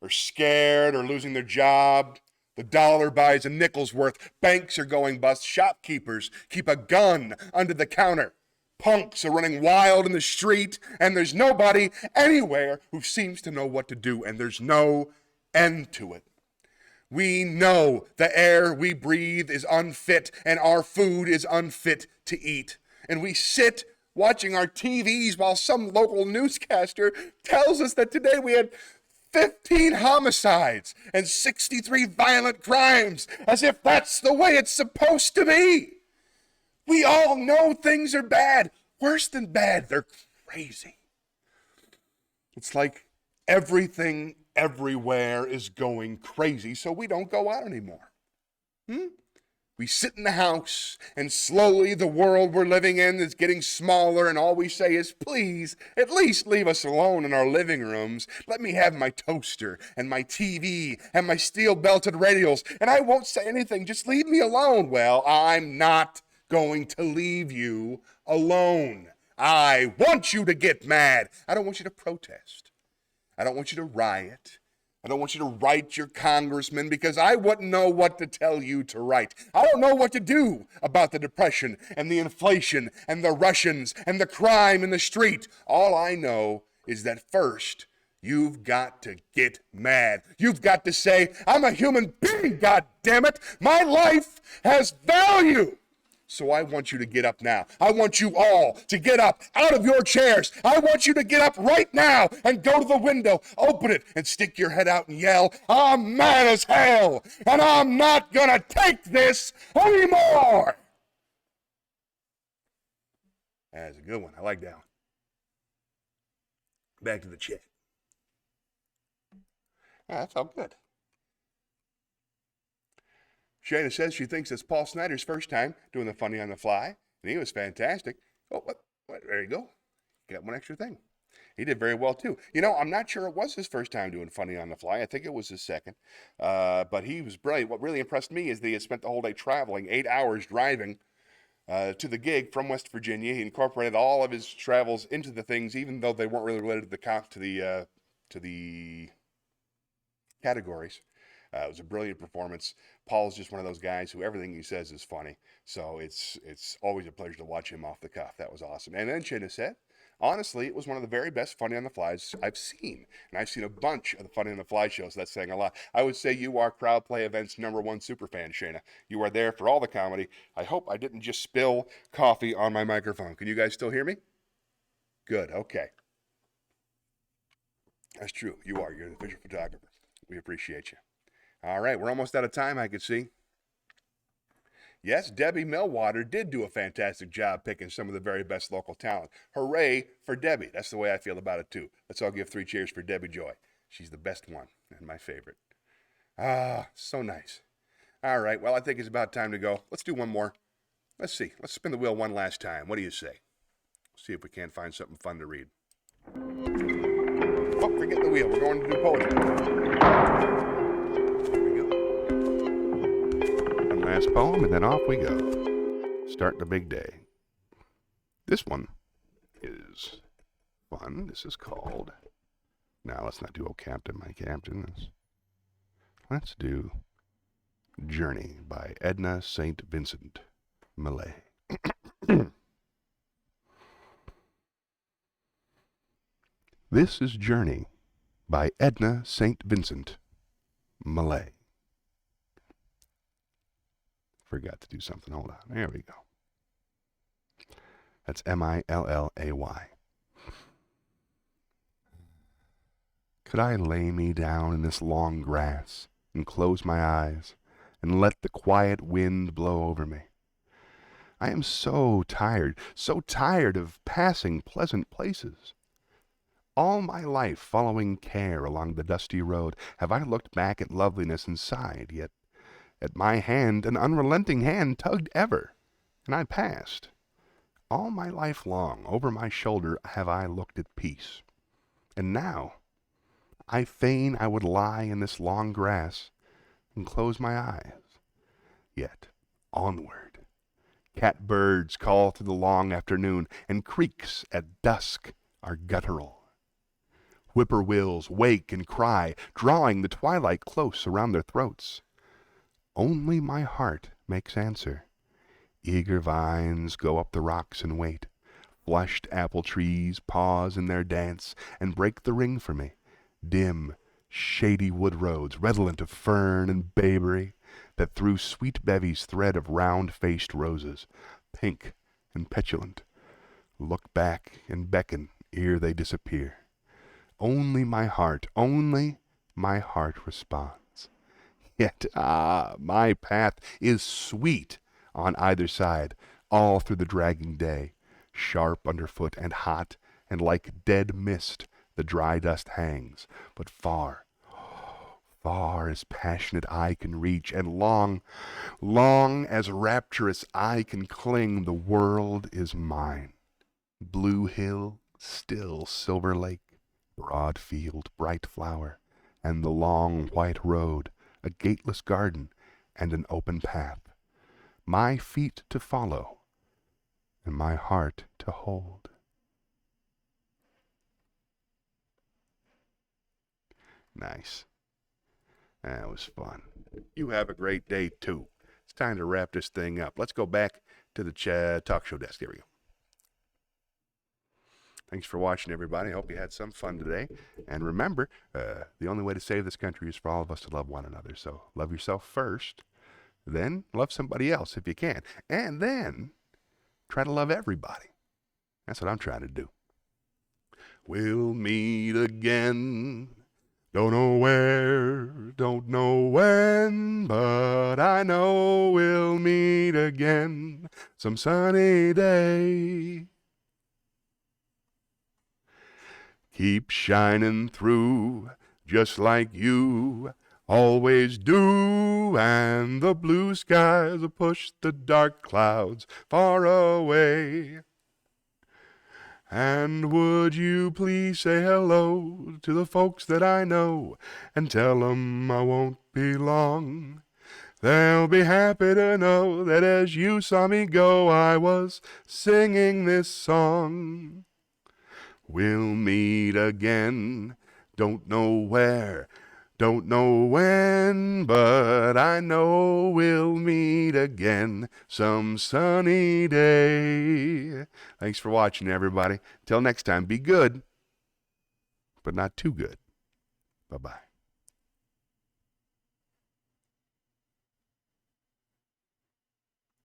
or scared or losing their job. The dollar buys a nickel's worth. Banks are going bust. Shopkeepers keep a gun under the counter. Punks are running wild in the street, and there's nobody anywhere who seems to know what to do, and there's no end to it. We know the air we breathe is unfit, and our food is unfit to eat. And we sit watching our TVs while some local newscaster tells us that today we had 15 homicides and 63 violent crimes, as if that's the way it's supposed to be. We all know things are bad. Worse than bad, they're crazy. It's like everything everywhere is going crazy, so we don't go out anymore. We sit in the house, and slowly the world we're living in is getting smaller, and all we say is, please, at least leave us alone in our living rooms. Let me have my toaster, and my TV, and my steel-belted radials, and I won't say anything. Just leave me alone. Well, I'm not going to leave you alone. I want you to get mad. I don't want you to protest. I don't want you to riot. I don't want you to write your congressman, because I wouldn't know what to tell you to write. I don't know what to do about the depression and the inflation and the Russians and the crime in the street. All I know is that first, you've got to get mad. You've got to say, I'm a human being, God damn it. My life has value. So I want you to get up now. I want you all to get up out of your chairs. I want you to get up right now and go to the window, open it, and stick your head out and yell, I'm mad as hell, and I'm not going to take this anymore. That's a good one. I like that one. Back to the chat. That felt good. Shayna says she thinks it's Paul Snider's first time doing the Funny on the Fly, and he was fantastic. Oh, what? There you go. Got one extra thing. He did very well, too. You know, I'm not sure it was his first time doing Funny on the Fly. I think it was his second. But he was brilliant. What really impressed me is that he had spent the whole day traveling, 8 hours driving to the gig from West Virginia. He incorporated all of his travels into the things, even though they weren't really related to the categories. It was a brilliant performance. Paul's just one of those guys who everything he says is funny. So it's always a pleasure to watch him off the cuff. That was awesome. And then Shayna said, Honestly, it was one of the very best Funny on the Flies I've seen. And I've seen a bunch of the Funny on the Fly shows. That's saying a lot. I would say you are Crowd Play Event's #1 superfan, Shayna. You are there for all the comedy. I hope I didn't just spill coffee on my microphone. Can you guys still hear me? Good, okay. That's true. You are. You're the official photographer. We appreciate you. All right, we're almost out of time, I can see. Yes, Debbie Millwater did do a fantastic job picking some of the very best local talent. Hooray for Debbie. That's the way I feel about it, too. Let's all give 3 cheers for Debbie Joy. She's the best one and my favorite. Ah, so nice. All right, well, I think it's about time to go. Let's do one more. Let's see. Let's spin the wheel one last time. What do you say? See if we can't find something fun to read. Oh, forget the wheel. We're going to do poetry. There we go. One last poem, and then off we go. Start the big day. This one is fun. This is called... Now, let's not do Oh Captain, My Captain. Let's do Journey by Edna St. Vincent Millay. This is Journey by Edna St. Vincent Millay. Forgot to do something. Hold on. There we go. That's Millay. Could I lay me down in this long grass and close my eyes and let the quiet wind blow over me? I am so tired of passing pleasant places. All my life following care along the dusty road have I looked back at loveliness and sighed, yet at my hand an unrelenting hand tugged ever, and I passed. All my life long over my shoulder have I looked at peace, and now I fain I would lie in this long grass and close my eyes. Yet onward, catbirds call through the long afternoon, and creeks at dusk are guttural. Whippoorwills wake and cry, drawing the twilight close around their throats. Only my heart makes answer. Eager vines go up the rocks and wait. Flushed apple trees pause in their dance and break the ring for me. Dim, shady wood roads, redolent of fern and bayberry, that through sweet bevies thread of round-faced roses, pink and petulant, look back and beckon ere they disappear. Only my heart responds. Yet, my path is sweet on either side, all through the dragging day, sharp underfoot and hot, and like dead mist the dry dust hangs, but far, far as passionate eye can reach, and long, long as rapturous eye can cling, the world is mine. Blue hill, still silver lake, broad field, bright flower, and the long white road, a gateless garden, and an open path. My feet to follow, and my heart to hold. Nice. That was fun. You have a great day, too. It's time to wrap this thing up. Let's go back to the talk show desk. Here we go. Thanks for watching, everybody. I hope you had some fun today. And remember, the only way to save this country is for all of us to love one another. So love yourself first, then love somebody else if you can. And then try to love everybody. That's what I'm trying to do. We'll meet again. Don't know where, don't know when, but I know we'll meet again some sunny day. Keep shining through, just like you always do, and the blue skies will push the dark clouds far away. And would you please say hello to the folks that I know, and tell 'em I won't be long. They'll be happy to know that as you saw me go, I was singing this song. We'll meet again, don't know where, Don't know when, but I know we'll meet again some sunny day. Thanks for watching, everybody. Till next time, be good, but not too good. Bye-bye.